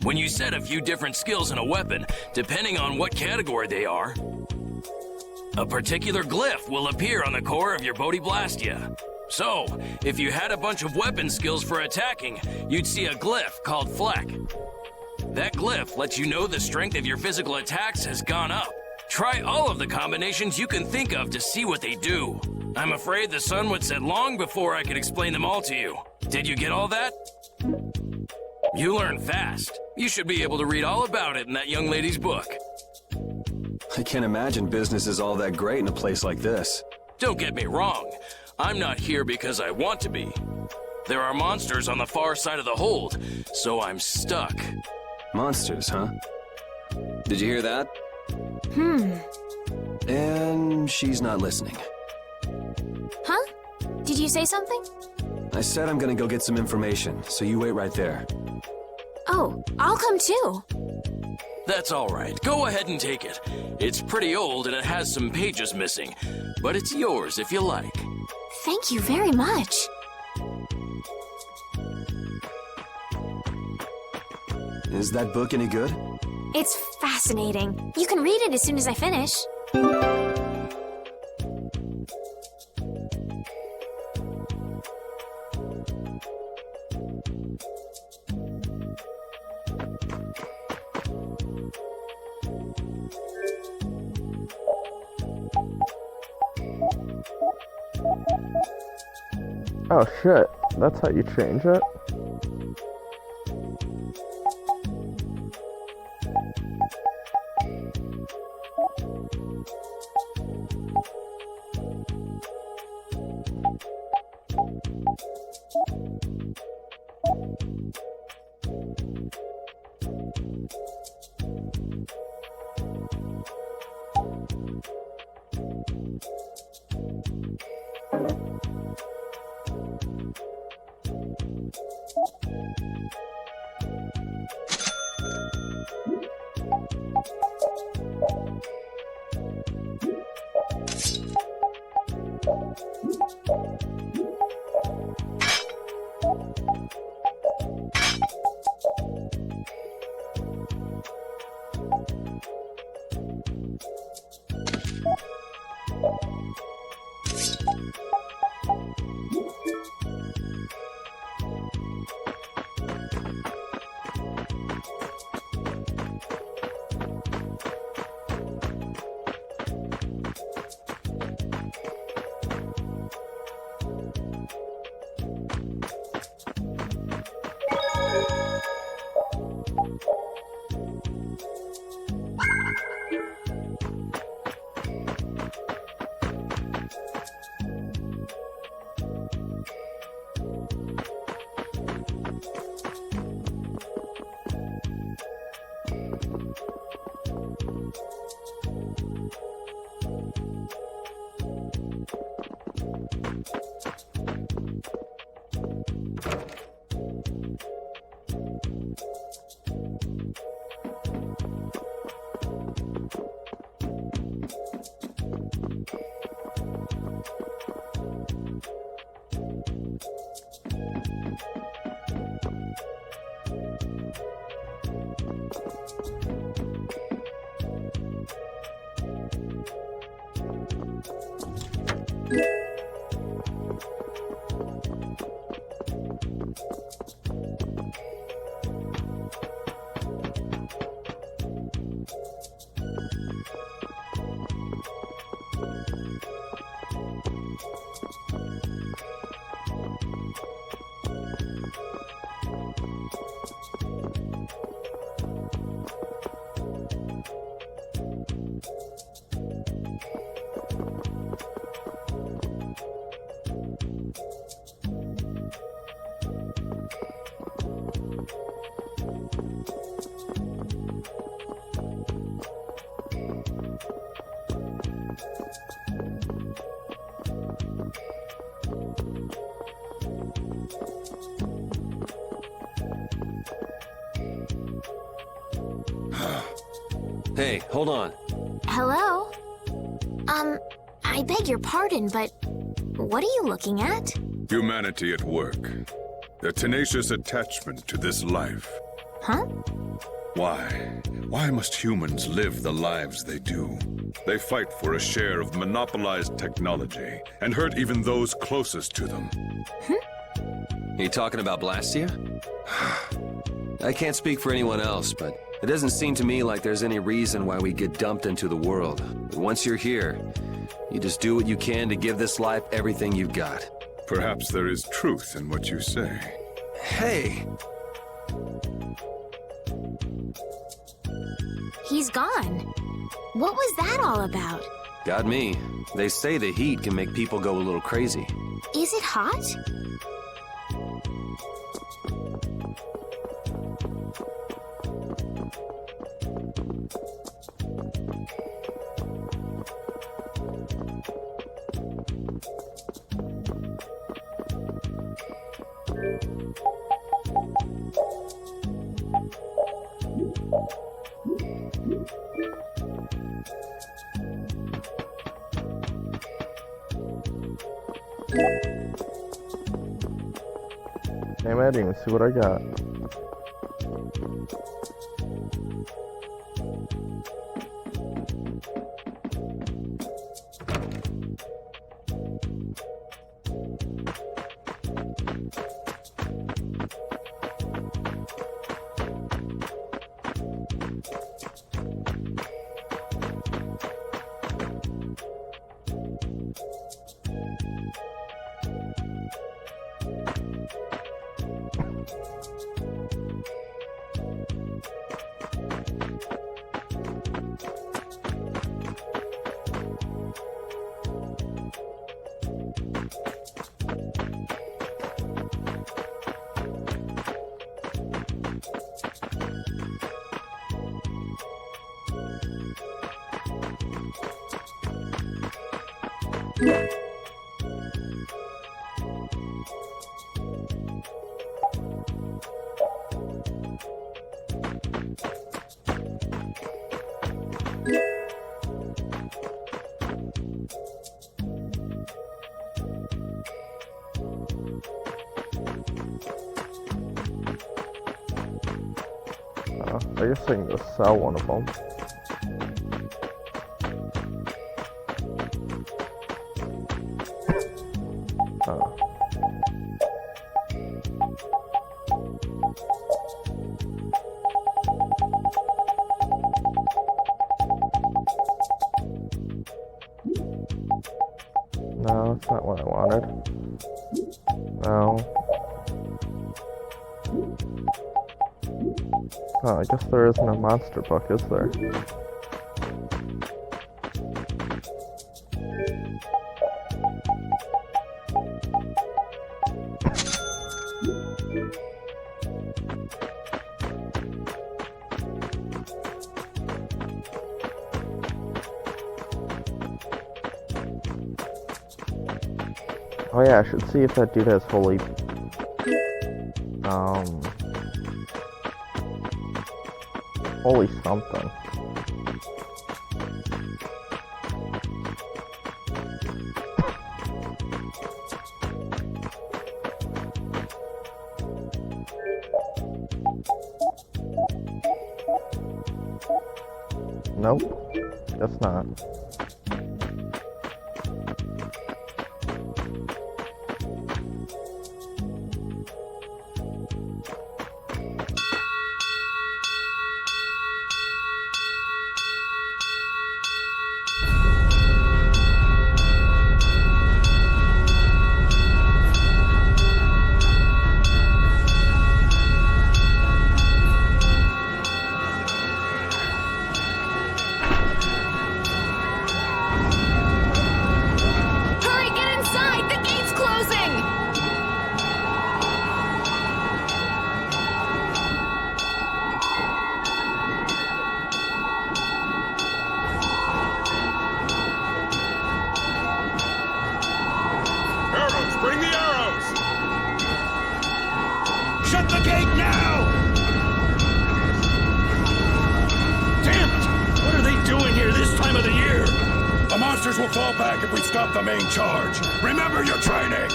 When you set a few different skills in a weapon, depending on what category they are, a particular glyph will appear on the core of your Bodhiblastia. So, if you had a bunch of weapon skills for attacking, you'd see a glyph called Fleck. That glyph lets you know the strength of your physical attacks has gone up. Try all of the combinations you can think of to see what they do. I'm afraid the sun would set long before I could explain them all to you. Did you get all that? You learn fast. You should be able to read all about it in that young lady's book. I can't imagine business is all that great in a place like this. Don't get me wrong. I'm not here because I want to be. There are monsters on the far side of the hold, so I'm stuck. Monsters, huh? Did you hear that? And she's not listening. Huh? Did you say something? I said I'm gonna go get some information, so you wait right there. Oh, I'll come too. That's all right. Go ahead and take it. It's pretty old and it has some pages missing, but it's yours if you like. Thank you very much. Is that book any good? It's fascinating. You can read it as soon as I finish. Oh shit, that's how you change it? Hey, hold on. Hello? I beg your pardon, but what are you looking at? Humanity at work. Their tenacious attachment to this life. Huh? Why? Why must humans live the lives they do? They fight for a share of monopolized technology and hurt even those closest to them. Are you talking about Blastia? I can't speak for anyone else, but it doesn't seem to me like there's any reason why we get dumped into the world. Once you're here, you just do what you can to give this life everything you've got. Perhaps there is truth in what you say. Hey! He's gone. What was that all about? Got me. They say the heat can make people go a little crazy. Is it hot? Damn, I didn't even see what I got. I guess I can go sell one of them. No, that's not what I wanted. No. Oh, I guess there isn't a monster book, is there? Oh yeah, I should see if that dude has holy... holy something. Nope, guess not. monsters will fall back if we stop the main charge. Remember your training!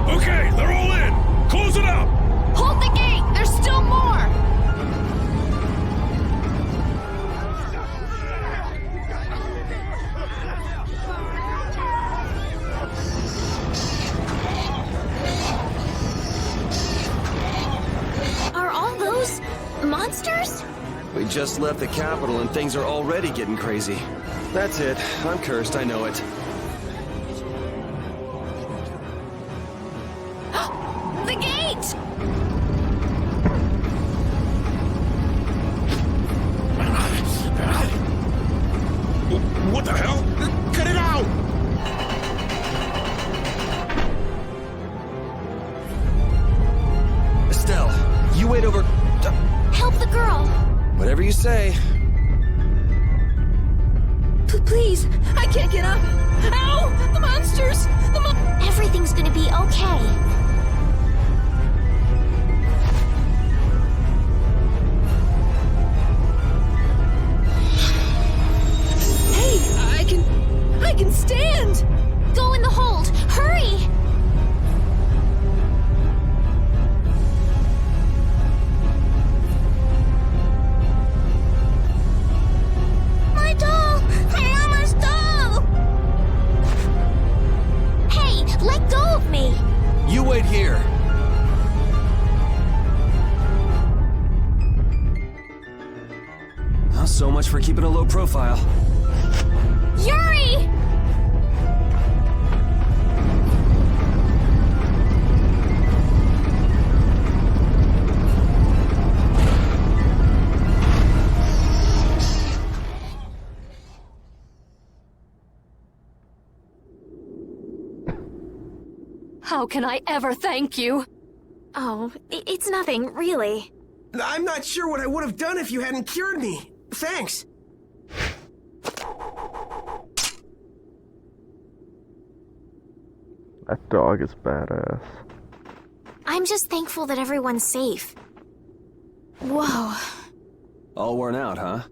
Okay, they're all in! Close it up! Hold the gate! There's still more! Are all those monsters? We just left the capital and things are already getting crazy. That's it. I'm cursed, I know it. The gate! What the hell? Cut it out! Estelle, you wait over... Help the girl! Whatever you say. Please, I can't get up. Ow! The monsters! Everything's gonna be okay. Hey, I can stand! Go in the hold! Hurry! My doll! Mama's doll! Hey, let go of me! You wait here. Well, so much for keeping a low profile. Yuri! How can I ever thank you? Oh, it's nothing, really. I'm not sure what I would have done if you hadn't cured me. Thanks. That dog is badass. I'm just thankful that everyone's safe. Whoa. All worn out, huh?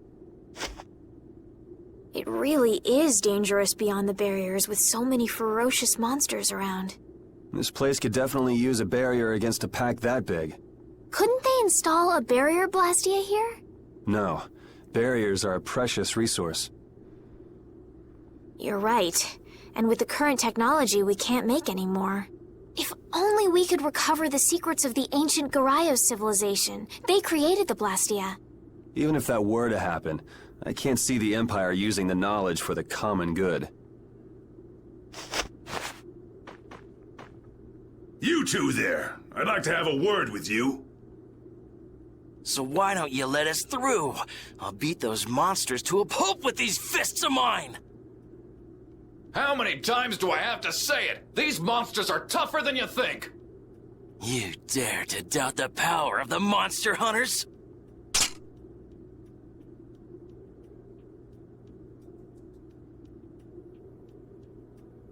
It really is dangerous beyond the barriers with so many ferocious monsters around. This place could definitely use a barrier against a pack that big. Couldn't they install a barrier blastia here? No. Barriers are a precious resource. You're right. And with the current technology, we can't make any more. If only we could recover the secrets of the ancient Garayos civilization. They created the blastia. Even if that were to happen, I can't see the Empire using the knowledge for the common good. You two there. I'd like to have a word with you. So why don't you let us through? I'll beat those monsters to a pulp with these fists of mine! How many times do I have to say it? These monsters are tougher than you think! You dare to doubt the power of the monster hunters?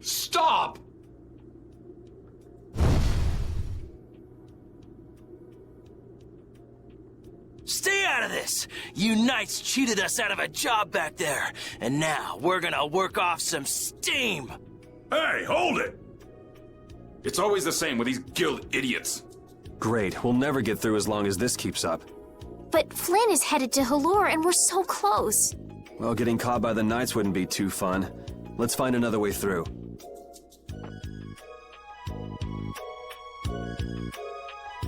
Stop! Stay out of this! You knights cheated us out of a job back there, and now we're gonna work off some steam! Hey, hold it! It's always the same with these guild idiots. Great, we'll never get through as long as this keeps up. But Flynn is headed to Halure and we're so close. Well, getting caught by the knights wouldn't be too fun. Let's find another way through.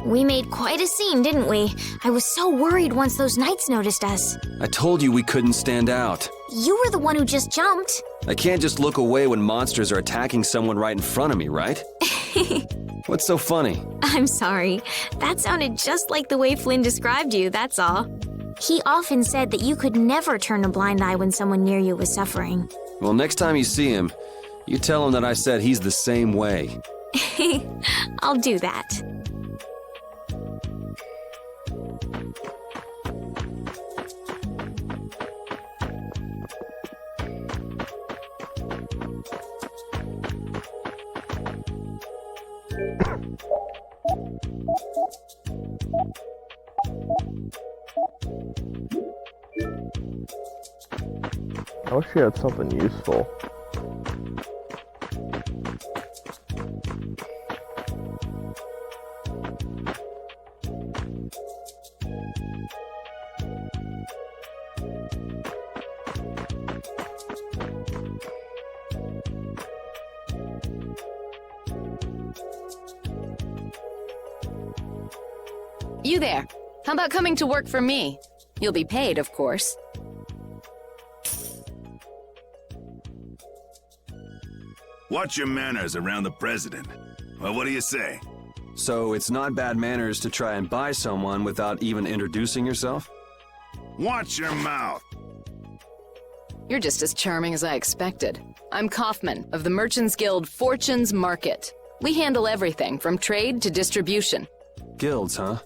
We made quite a scene, didn't we? I was so worried once those knights noticed us. I told you we couldn't stand out. You were the one who just jumped. I can't just look away when monsters are attacking someone right in front of me, right? What's so funny? I'm sorry. That sounded just like the way Flynn described you, that's all. He often said that you could never turn a blind eye when someone near you was suffering. Well, next time you see him, you tell him that I said he's the same way. I'll do that. I wish she had something useful. You there. How about coming to work for me? You'll be paid, of course. Watch your manners around the president. Well, what do you say? So it's not bad manners to try and buy someone without even introducing yourself? Watch your mouth. You're just as charming as I expected. I'm Kaufman of the Merchants Guild Fortune's Market. We handle everything from trade to distribution. Guilds, huh?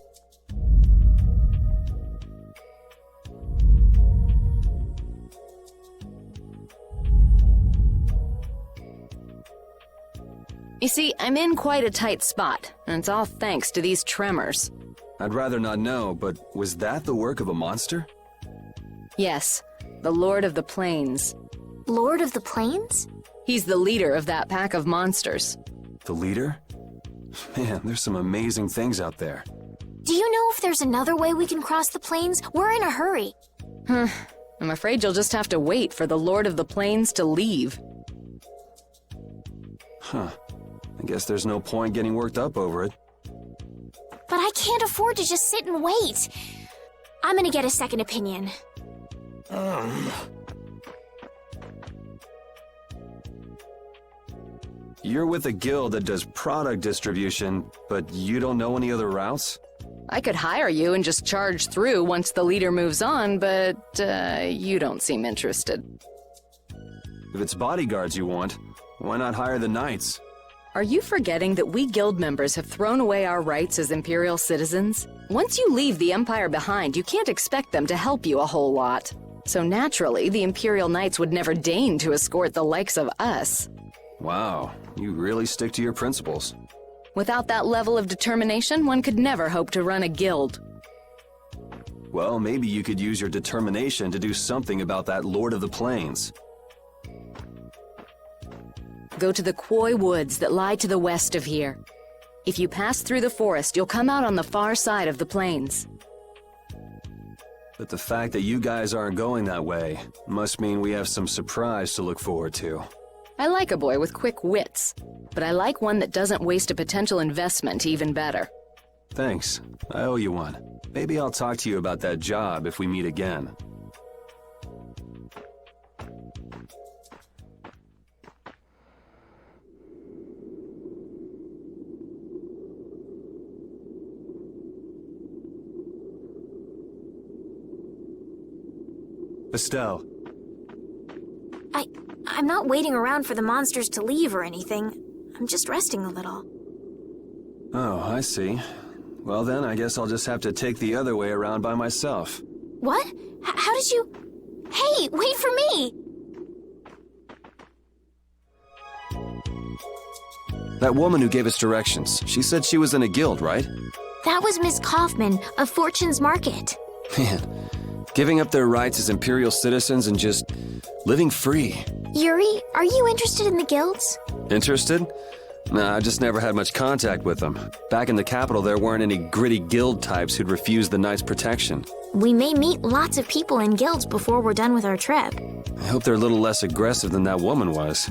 You see, I'm in quite a tight spot, and it's all thanks to these tremors. I'd rather not know, but was that the work of a monster? Yes, the Lord of the Plains. Lord of the Plains? He's the leader of that pack of monsters. The leader? Man, there's some amazing things out there. Do you know if there's another way we can cross the plains? We're in a hurry. I'm afraid you'll just have to wait for the Lord of the Plains to leave. Huh. I guess there's no point getting worked up over it. But I can't afford to just sit and wait. I'm gonna get a second opinion. You're with a guild that does product distribution, but you don't know any other routes? I could hire you and just charge through once the leader moves on, but you don't seem interested. If it's bodyguards you want, why not hire the knights? Are you forgetting that we guild members have thrown away our rights as Imperial citizens? Once you leave the Empire behind, you can't expect them to help you a whole lot. So naturally, the Imperial Knights would never deign to escort the likes of us. Wow, you really stick to your principles. Without that level of determination, one could never hope to run a guild. Well, maybe you could use your determination to do something about that Lord of the Plains. Go to the Koi Woods that lie to the west of here. If you pass through the forest, you'll come out on the far side of the plains. But the fact that you guys aren't going that way must mean we have some surprise to look forward to. I like a boy with quick wits, but I like one that doesn't waste a potential investment even better. Thanks. I owe you one. Maybe I'll talk to you about that job if we meet again. Estelle. I'm not waiting around for the monsters to leave or anything. I'm just resting a little. Oh, I see. Well then, I guess I'll just have to take the other way around by myself. What? How did you... Hey, wait for me! That woman who gave us directions, she said she was in a guild, right? That was Miss Kaufman of Fortune's Market. Man, giving up their rights as Imperial citizens and just living free. Yuri, are you interested in the guilds? Interested? Nah, I just never had much contact with them. Back in the capital, there weren't any gritty guild types who'd refuse the Knights' protection. We may meet lots of people in guilds before we're done with our trip. I hope they're a little less aggressive than that woman was.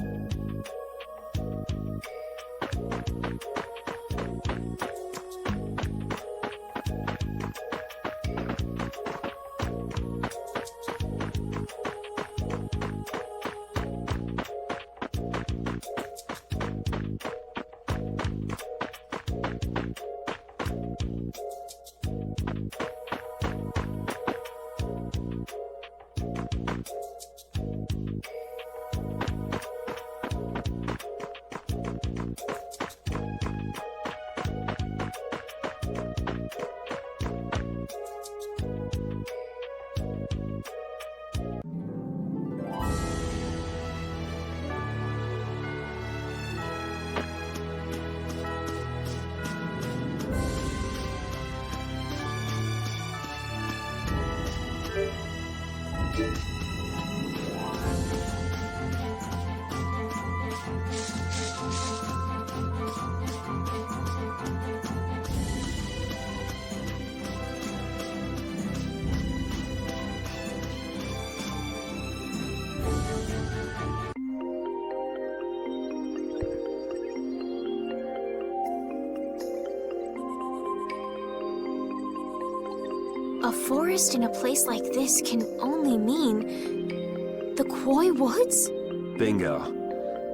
forest in a place like this can only mean the Koi Woods? Bingo.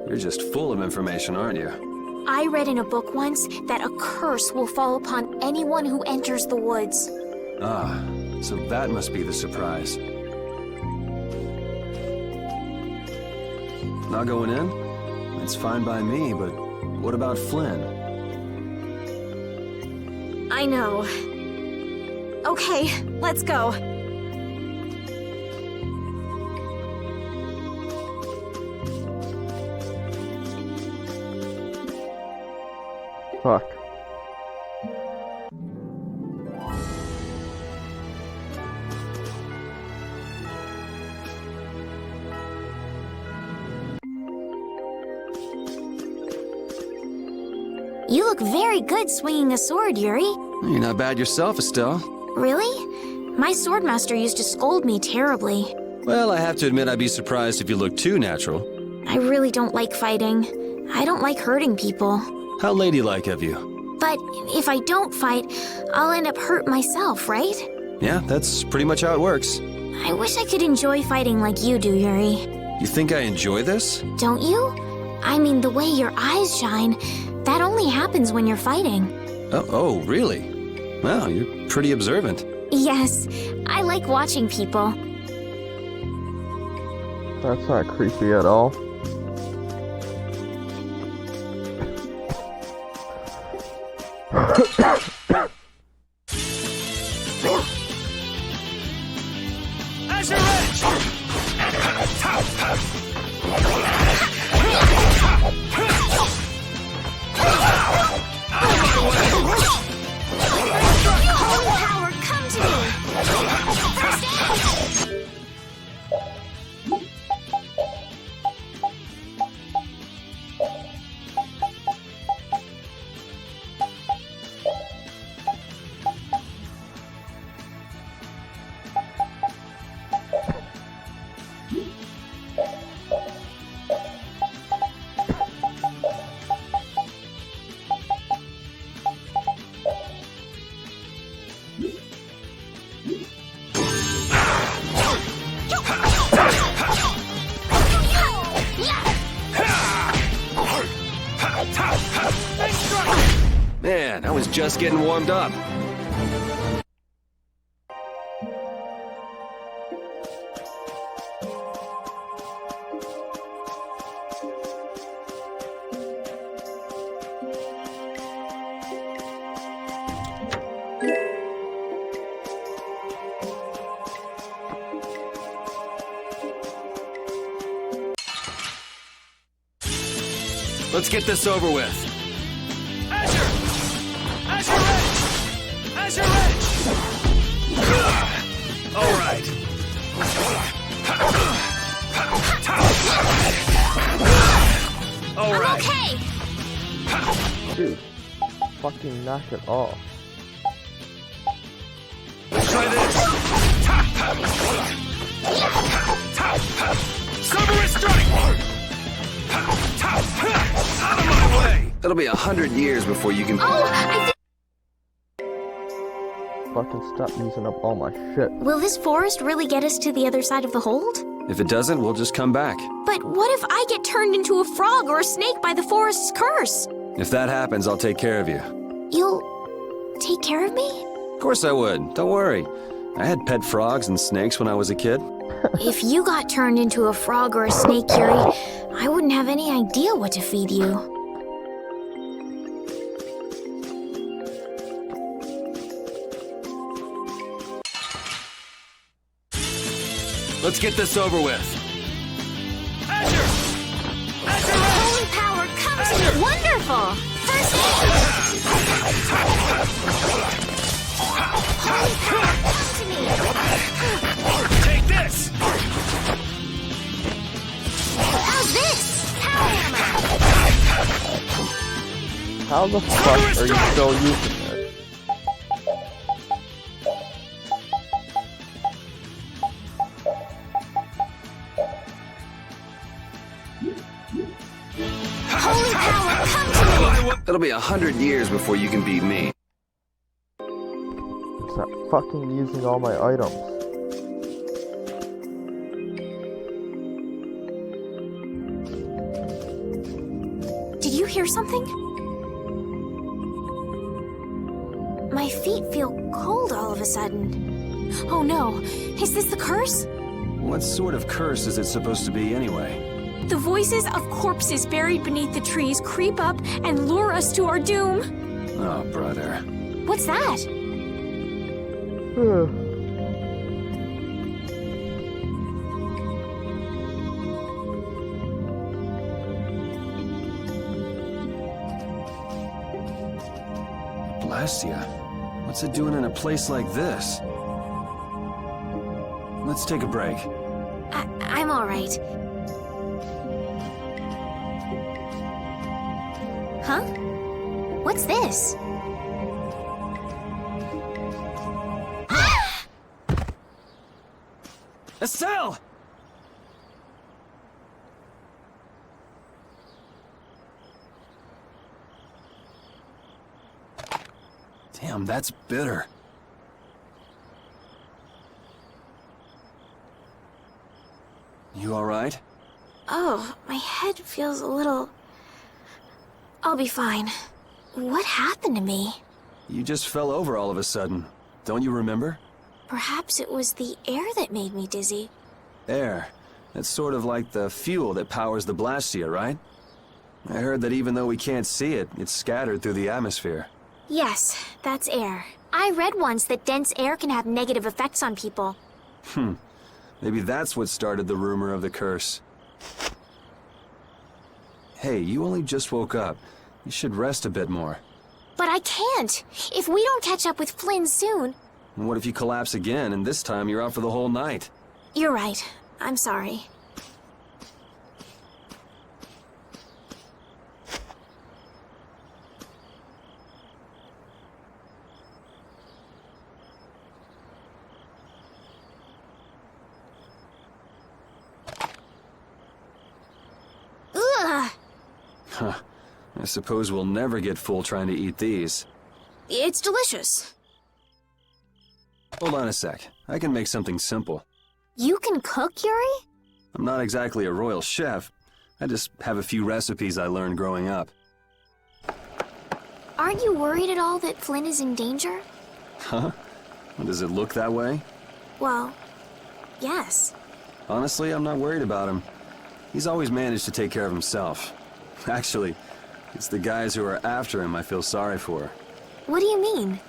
You're just full of information, aren't you? I read in a book once that a curse will fall upon anyone who enters the woods. Ah, so that must be the surprise. Not going in? That's fine by me, but what about Flynn? I know. Okay, let's go. Fuck. You look very good swinging a sword, Yuri. You're not bad yourself, Estelle. Really? My swordmaster used to scold me terribly. Well, I have to admit I'd be surprised if you looked too natural. I really don't like fighting. I don't like hurting people. How ladylike of you. But if I don't fight, I'll end up hurt myself, right? Yeah, that's pretty much how it works. I wish I could enjoy fighting like you do, Yuri. You think I enjoy this? Don't you? I mean, the way your eyes shine, that only happens when you're fighting. Oh, really? Wow, you're pretty observant. Yes, I like watching people. That's not creepy at all. Power, come to me! First aid! Man, I was just getting warmed up. Let's get this over with. All right. All I'm right. okay! Dude, fucking knock it off. Let's try this. Samurai strike! Out of my way! It'll be 100 years before you can... Oh, I think... Fucking stop using up all my shit. Will this forest really get us to the other side of the hold? If it doesn't, we'll just come back. But what if I get turned into a frog or a snake by the forest's curse? If that happens, I'll take care of you. You'll take care of me? Of course I would. Don't worry. I had pet frogs and snakes when I was a kid. If you got turned into a frog or a snake, Yuri, I wouldn't have any idea what to feed you. Let's get this over with. Holy power, come to me! Wonderful! First aid! Holy power, come to me! Take this! How's this? Power hammer! How the fuck are you still using this? Holy power, come to me! It'll be 100 years before you can beat me. Stop fucking using all my items. Did you hear something? My feet feel cold all of a sudden. Oh no, is this the curse? What sort of curse is it supposed to be anyway? The voices of corpses buried beneath the trees creep up and lure us to our doom. Oh, brother. What's that? Blastia? What's it doing in a place like this? Let's take a break. I'm all right. Huh? What's this? Estelle! Damn, that's bitter. You all right? Oh, my head feels a little... I'll be fine. What happened to me? You just fell over all of a sudden. Don't you remember? Perhaps it was the air that made me dizzy. Air. It's sort of like the fuel that powers the Blastia, right? I heard that even though we can't see it, it's scattered through the atmosphere. Yes, that's air. I read once that dense air can have negative effects on people. Maybe that's what started the rumor of the curse. Hey, you only just woke up. You should rest a bit more. But I can't! If we don't catch up with Flynn soon... And what if you collapse again, and this time you're out for the whole night? You're right. I'm sorry. Ugh! Huh. I suppose we'll never get full trying to eat these. It's delicious. Hold on a sec. I can make something simple. You can cook, Yuri? I'm not exactly a royal chef. I just have a few recipes I learned growing up. Aren't you worried at all that Flynn is in danger? Huh? Does it look that way? Well, yes. Honestly, I'm not worried about him. He's always managed to take care of himself. Actually, it's the guys who are after him I feel sorry for. What do you mean?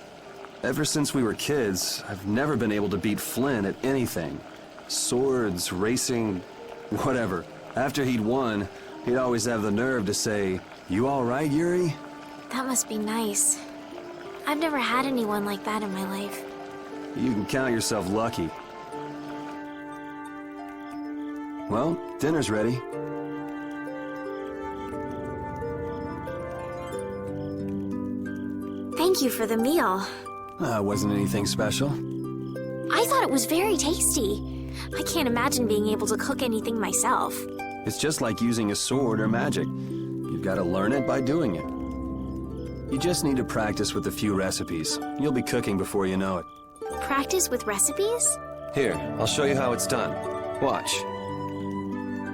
Ever since we were kids, I've never been able to beat Flynn at anything. Swords, racing, whatever. After he'd won, he'd always have the nerve to say, "You all right, Yuri?" That must be nice. I've never had anyone like that in my life. You can count yourself lucky. Well, dinner's ready. Thank you for the meal. Wasn't anything special. I thought it was very tasty. I can't imagine being able to cook anything myself. It's just like using a sword or magic. You've got to learn it by doing it. You just need to practice with a few recipes. You'll be cooking before you know it. Practice with recipes? Here, I'll show you how it's done. Watch.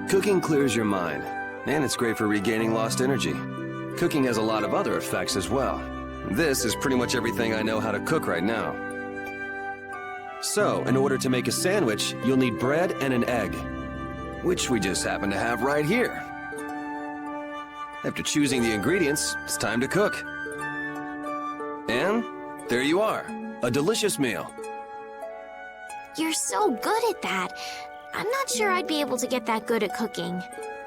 Cooking clears your mind, and it's great for regaining lost energy. Cooking has a lot of other effects as well. This is pretty much everything I know how to cook right now. So, in order to make a sandwich, you'll need bread and an egg, which we just happen to have right here. After choosing the ingredients, it's time to cook. And there you are, a delicious meal. You're so good at that. I'm not sure I'd be able to get that good at cooking.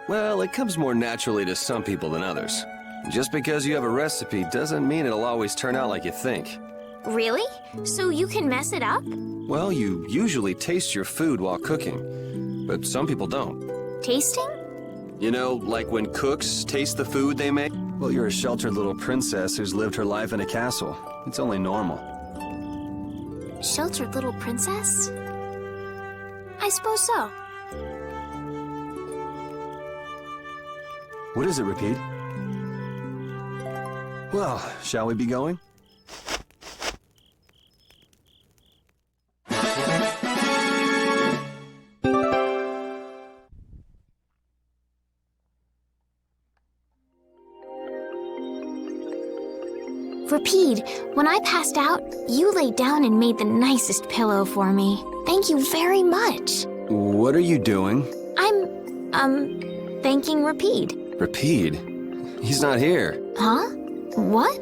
Well, it comes more naturally to some people than others. Just because you have a recipe doesn't mean it'll always turn out like you think. Really? So you can mess it up? Well, you usually taste your food while cooking, but some people don't. Tasting? You know, like when cooks taste the food they make? Well, you're a sheltered little princess who's lived her life in a castle. It's only normal. Sheltered little princess? I suppose so. What does it repeat? Well, shall we be going? Rapide, when I passed out, you laid down and made the nicest pillow for me. Thank you very much. What are you doing? I'm, thanking Rapide. Rapide? He's not here. Huh? What?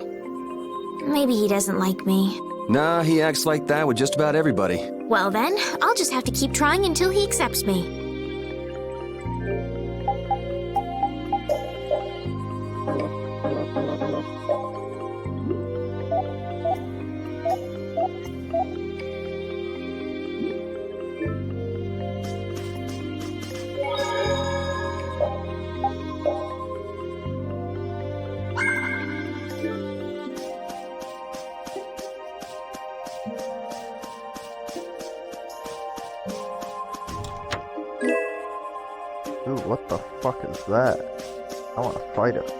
Maybe he doesn't like me. Nah, he acts like that with just about everybody. Well then, I'll just have to keep trying until he accepts me. Ooh, what the fuck is that? I want to fight it.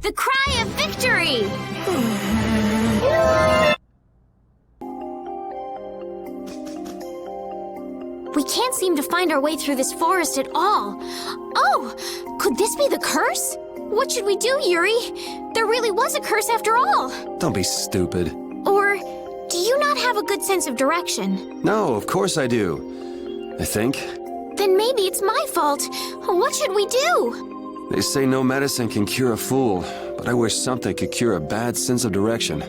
The cry of victory! We can't seem to find our way through this forest at all. Oh, could this be the curse? What should we do, Yuri? There really was a curse after all. Don't be stupid. Or do you not have a good sense of direction? No, of course I do. I think. Then maybe it's my fault. What should we do? They say no medicine can cure a fool, but I wish something could cure a bad sense of direction.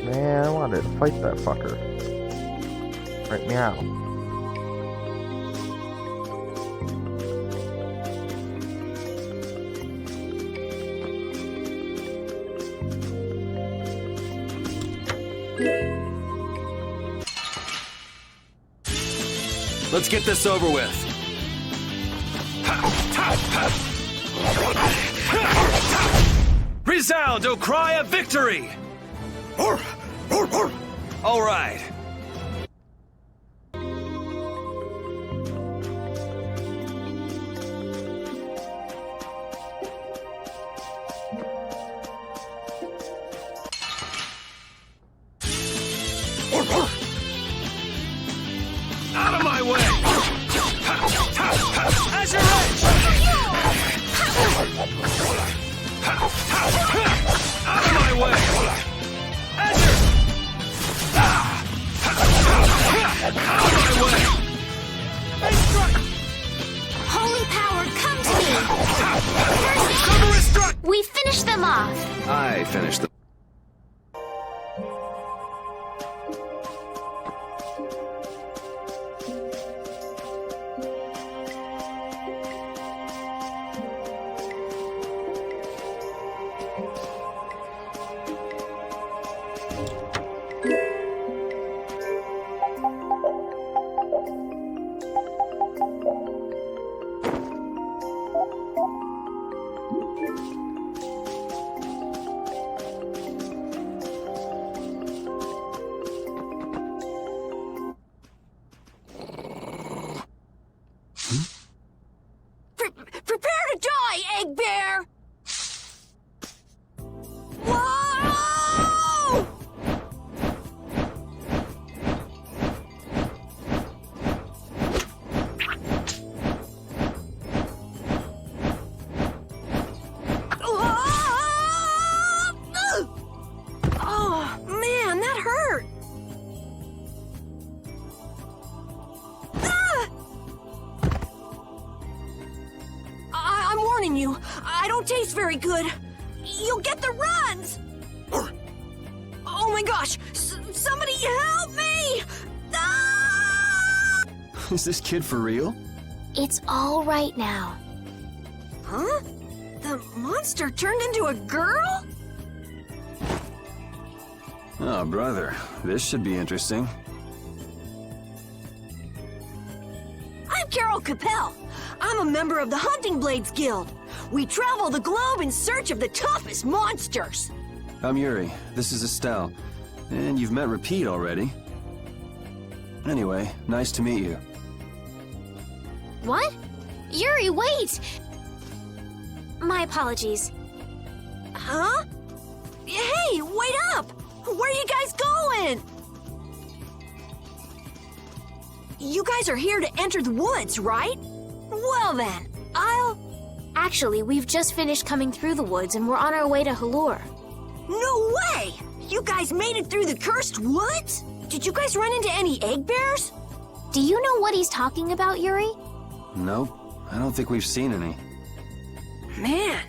Man, I wanted to fight that fucker. Right, meow. Let's get this over with. Resound, O cry of victory! All right. Out of my way! Azure Edge! Out of my way! Azure! Out of my way! Holy power, come to me! First, we finished them off. I finished the... warn you, I don't taste very good. You'll get the runs! Oh my gosh! Somebody help me! Ah! Is this kid for real? It's all right now. Huh? The monster turned into a girl? Oh, brother. This should be interesting. I'm Carol Capel. I'm a member of the Hunting Blades Guild. We travel the globe in search of the toughest monsters. I'm Yuri. This is Estelle. And you've met Repeat already. Anyway, nice to meet you. What? Yuri, wait! My apologies. Huh? Hey, wait up! Where are you guys going? You guys are here to enter the woods, right? Well then, Actually, we've just finished coming through the woods and we're on our way to Halure. No way! You guys made it through the cursed woods? Did you guys run into any egg bears? Do you know what he's talking about, Yuri? Nope. I don't think we've seen any. Man,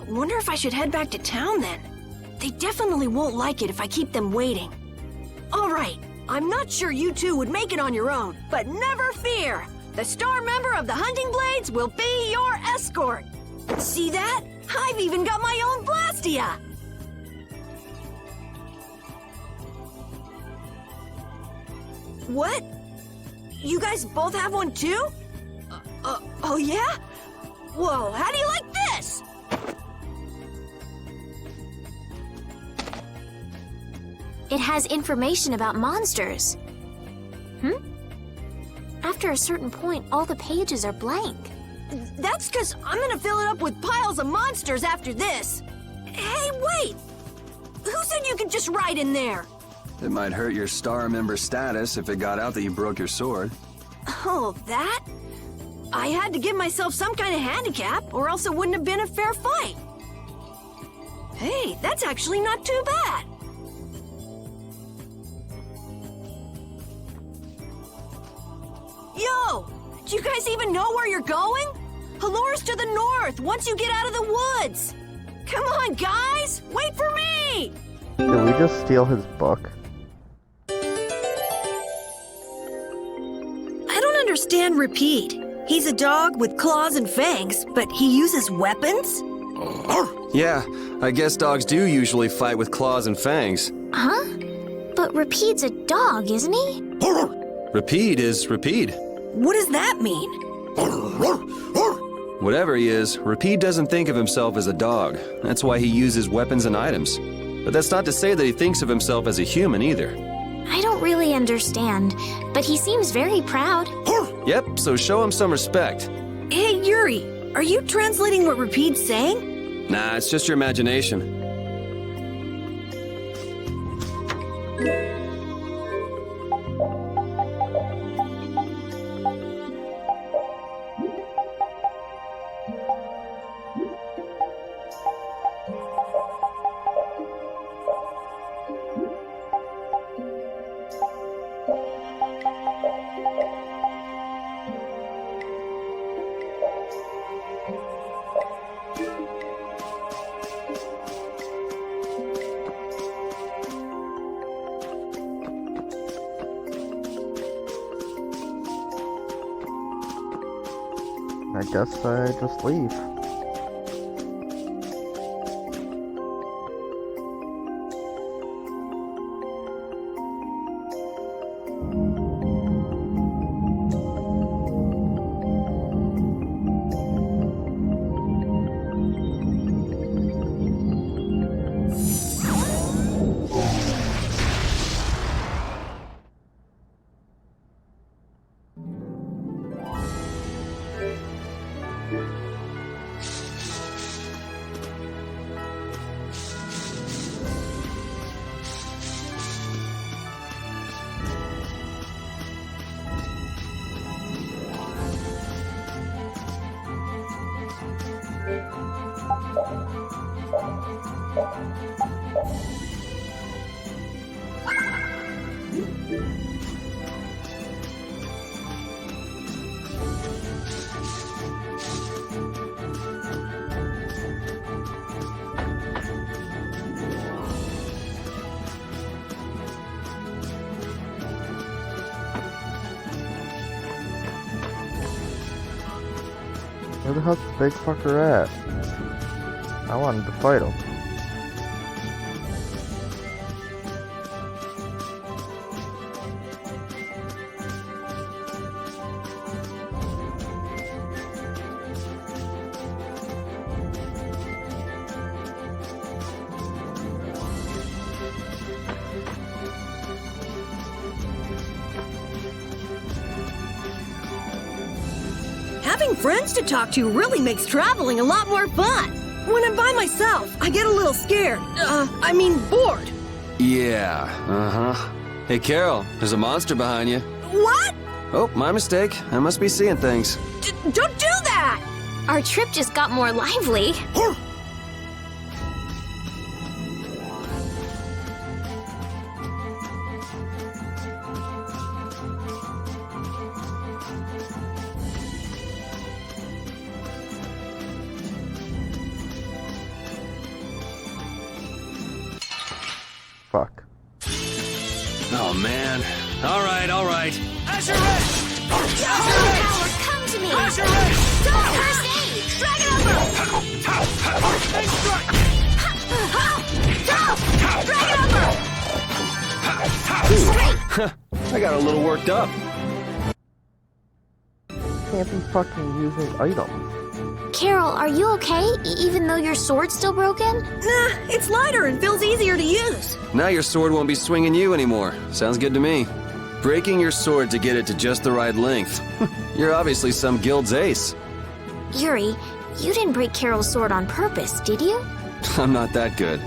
wonder if I should head back to town then. They definitely won't like it if I keep them waiting. All right, I'm not sure you two would make it on your own, but never fear. The star member of the Hunting Blades will be your escort. See that? I've even got my own Blastia. What? You guys both have one too? Oh yeah? Whoa, how do you like this? It has information about monsters. After a certain point, all the pages are blank. That's because I'm gonna fill it up with piles of monsters after this. Hey, wait! Who said you could just write in there? It might hurt your star member status if it got out that you broke your sword. Oh, that? I had to give myself some kind of handicap, or else it wouldn't have been a fair fight. Hey, that's actually not too bad. Yo! Do you guys even know where you're going? Halure's to the north, once you get out of the woods. Come on, guys! Wait for me! Can we just steal his book? I don't understand Repeat. He's a dog with claws and fangs, but he uses weapons? Yeah, I guess dogs do usually fight with claws and fangs. Huh? But Repeat's a dog, isn't he? Repeat is Repeat. What does that mean? Whatever he is, Repeat doesn't think of himself as a dog. That's why he uses weapons and items. But that's not to say that he thinks of himself as a human either. I don't really understand, but he seems very proud. Yep, so show him some respect. Hey, Yuri, are you translating what Repeat's saying? Nah, it's just your imagination. I guess I just leave. Where the hell's the big fucker at? I wanted to fight him. Having friends to talk to really makes traveling a lot more fun. When I'm by myself, I get a little scared. Bored. Yeah, uh-huh. Hey, Carol, there's a monster behind you. What? Oh, my mistake. I must be seeing things. Don't do that! Our trip just got more lively. Fuck. Oh, man. All right. As you're ready! Power, come to me! As you're ready! Don't first aid! Drag it over! Next strike! Drag it over! I got a little worked up. Can't be fucking using items. Carol, are you okay? Even though your sword's still broken? Nah, it's lighter and feels easier to use. Now your sword won't be swinging you anymore. Sounds good to me. Breaking your sword to get it to just the right length. You're obviously some guild's ace. Yuri, you didn't break Carol's sword on purpose, did you? I'm not that good.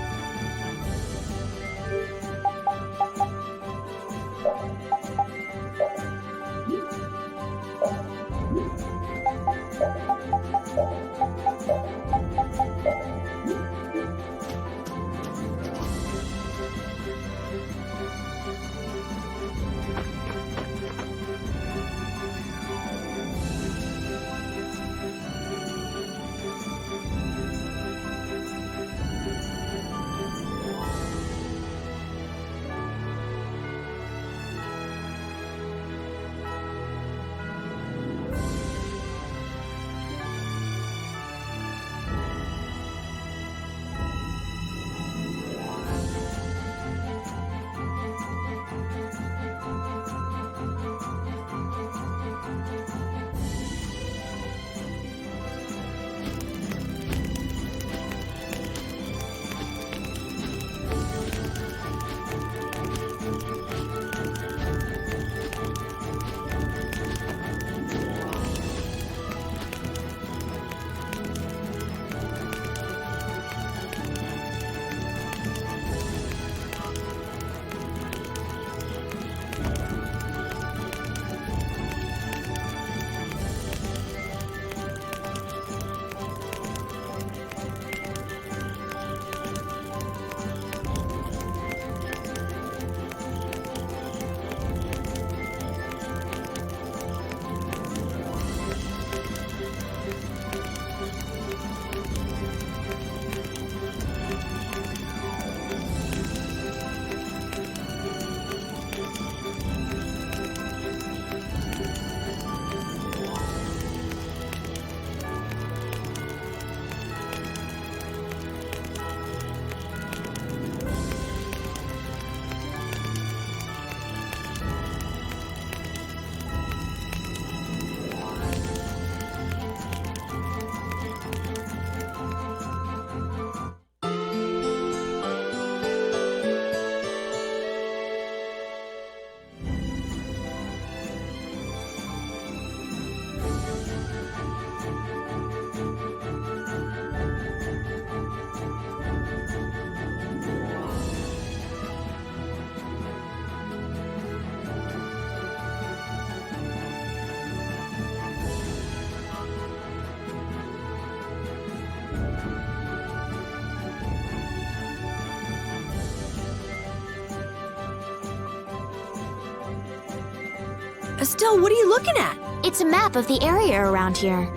Estelle, what are you looking at? It's a map of the area around here.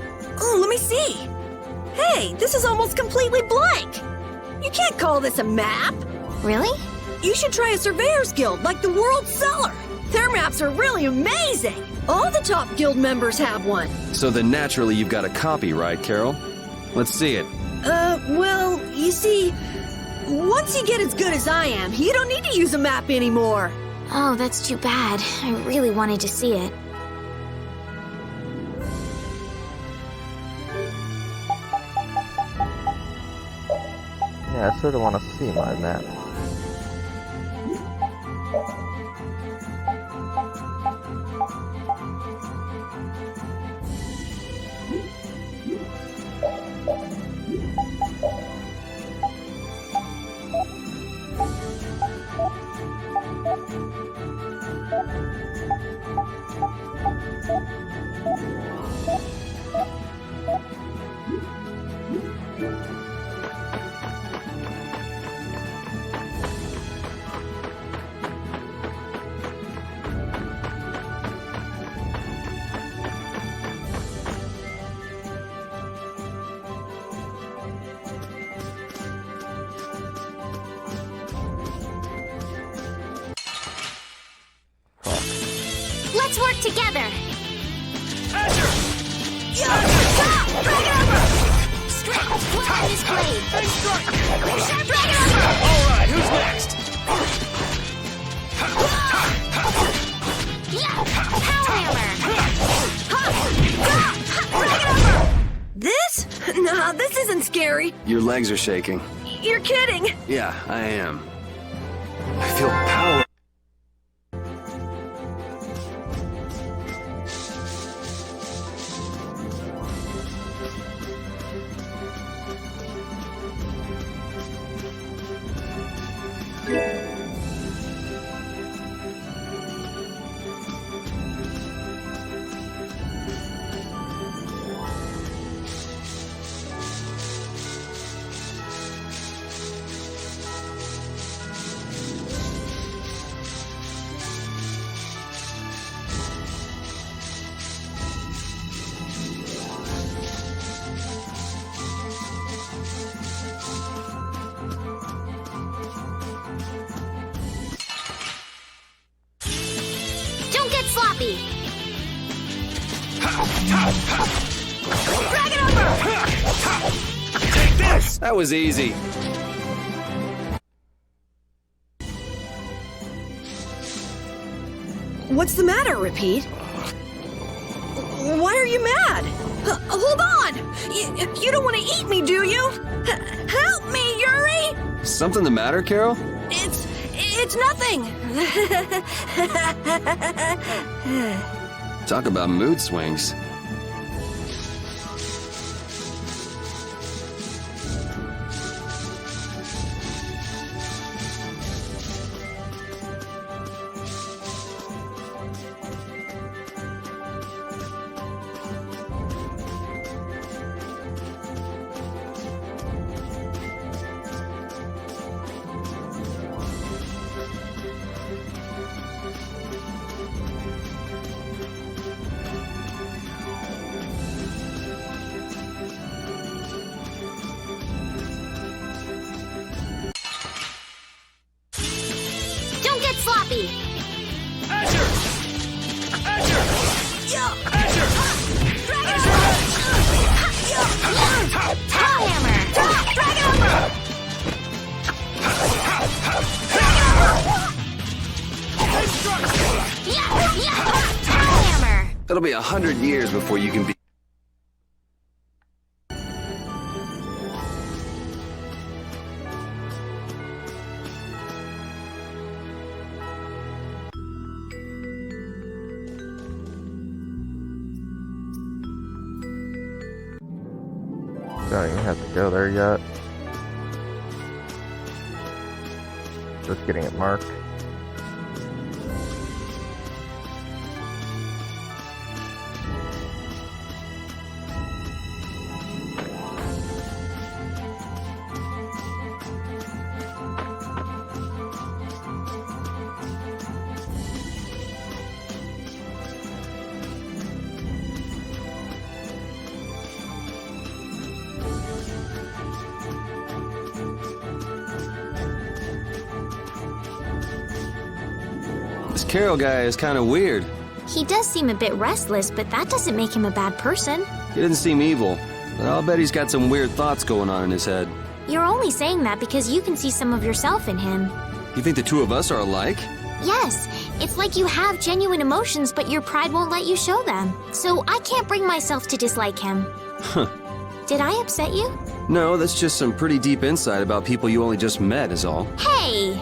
Oh, let me see. Hey, this is almost completely blank. You can't call this a map. Really? You should try a surveyor's guild like the World Cellar. Their maps are really amazing. All the top guild members have one. So then naturally you've got a copy, right, Carol? Let's see it. Well, you see, once you get as good as I am, you don't need to use a map anymore. Oh, that's too bad. I really wanted to see it. Yeah, I sort of want to see my map. Let's work together. Strength, blow this blade. All right, who's next? This? Nah, this isn't scary. Your legs are shaking. You're kidding. Yeah, I am. I feel power. Don't get sloppy. Drag it over! Take this! That was easy. What's the matter, Repeat? Why are you mad? Hold on! You don't want to eat me, do you? Help me, Yuri! Something the matter, Carol? It's nothing. Talk about mood swings. Don't get sloppy. Azure! Azure! Azure! Tail hammer. Drag it over! Tail hammer. It'll be 100 years before you can be. Don't even have to go there yet. Just getting it marked. This Carol guy is kind of weird. He does seem a bit restless, but that doesn't make him a bad person. He doesn't seem evil, but I'll bet he's got some weird thoughts going on in his head. You're only saying that because you can see some of yourself in him. You think the two of us are alike? Yes, it's like you have genuine emotions, but your pride won't let you show them. So I can't bring myself to dislike him. Huh. Did I upset you? No, that's just some pretty deep insight about people you only just met is all. Hey!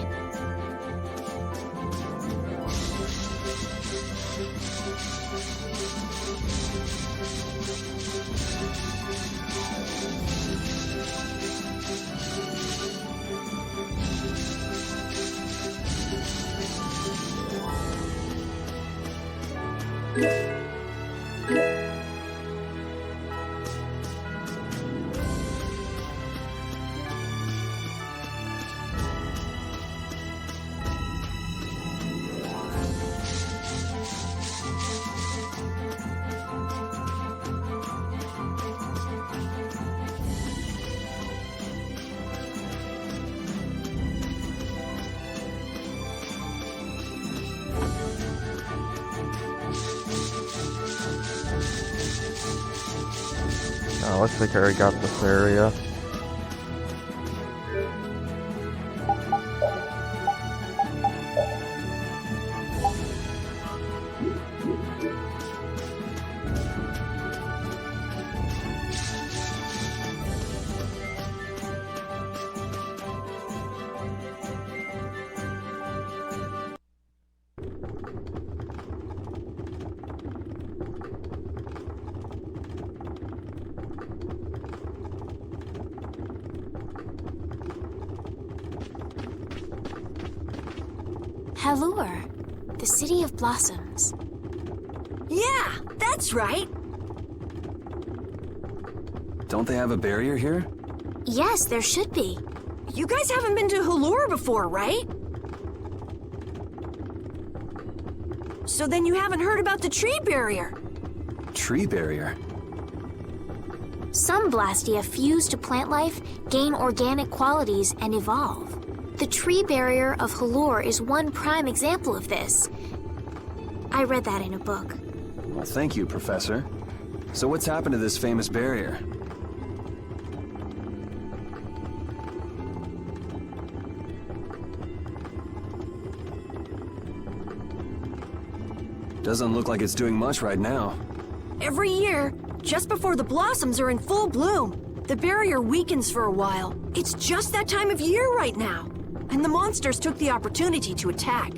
Oh, looks like I already got this area. Halure, the City of Blossoms. Yeah, that's right. Don't they have a barrier here? Yes, there should be. You guys haven't been to Halure before, right? So then you haven't heard about the tree barrier. Tree barrier? Some Blastia fuse to plant life, gain organic qualities, and evolve. The tree barrier of Halure is one prime example of this. I read that in a book. Well, thank you, Professor. So what's happened to this famous barrier? Doesn't look like it's doing much right now. Every year, just before the blossoms are in full bloom, the barrier weakens for a while. It's just that time of year right now. And the monsters took the opportunity to attack.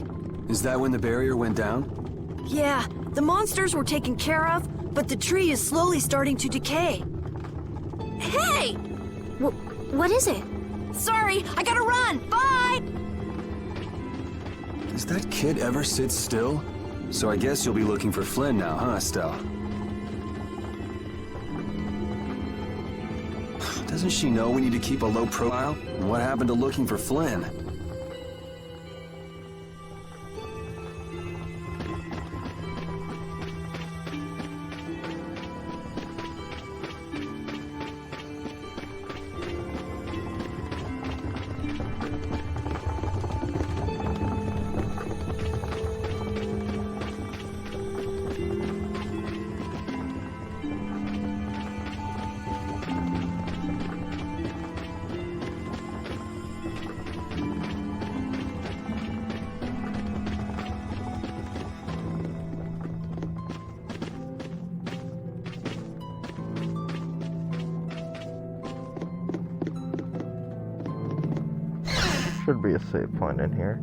Is that when the barrier went down? Yeah, the monsters were taken care of, but the tree is slowly starting to decay. Hey! What is it? Sorry, I gotta run! Bye! Does that kid ever sit still? So I guess you'll be looking for Flynn now, huh, Estelle? Doesn't she know we need to keep a low profile? And what happened to looking for Flynn? Should be a save point in here.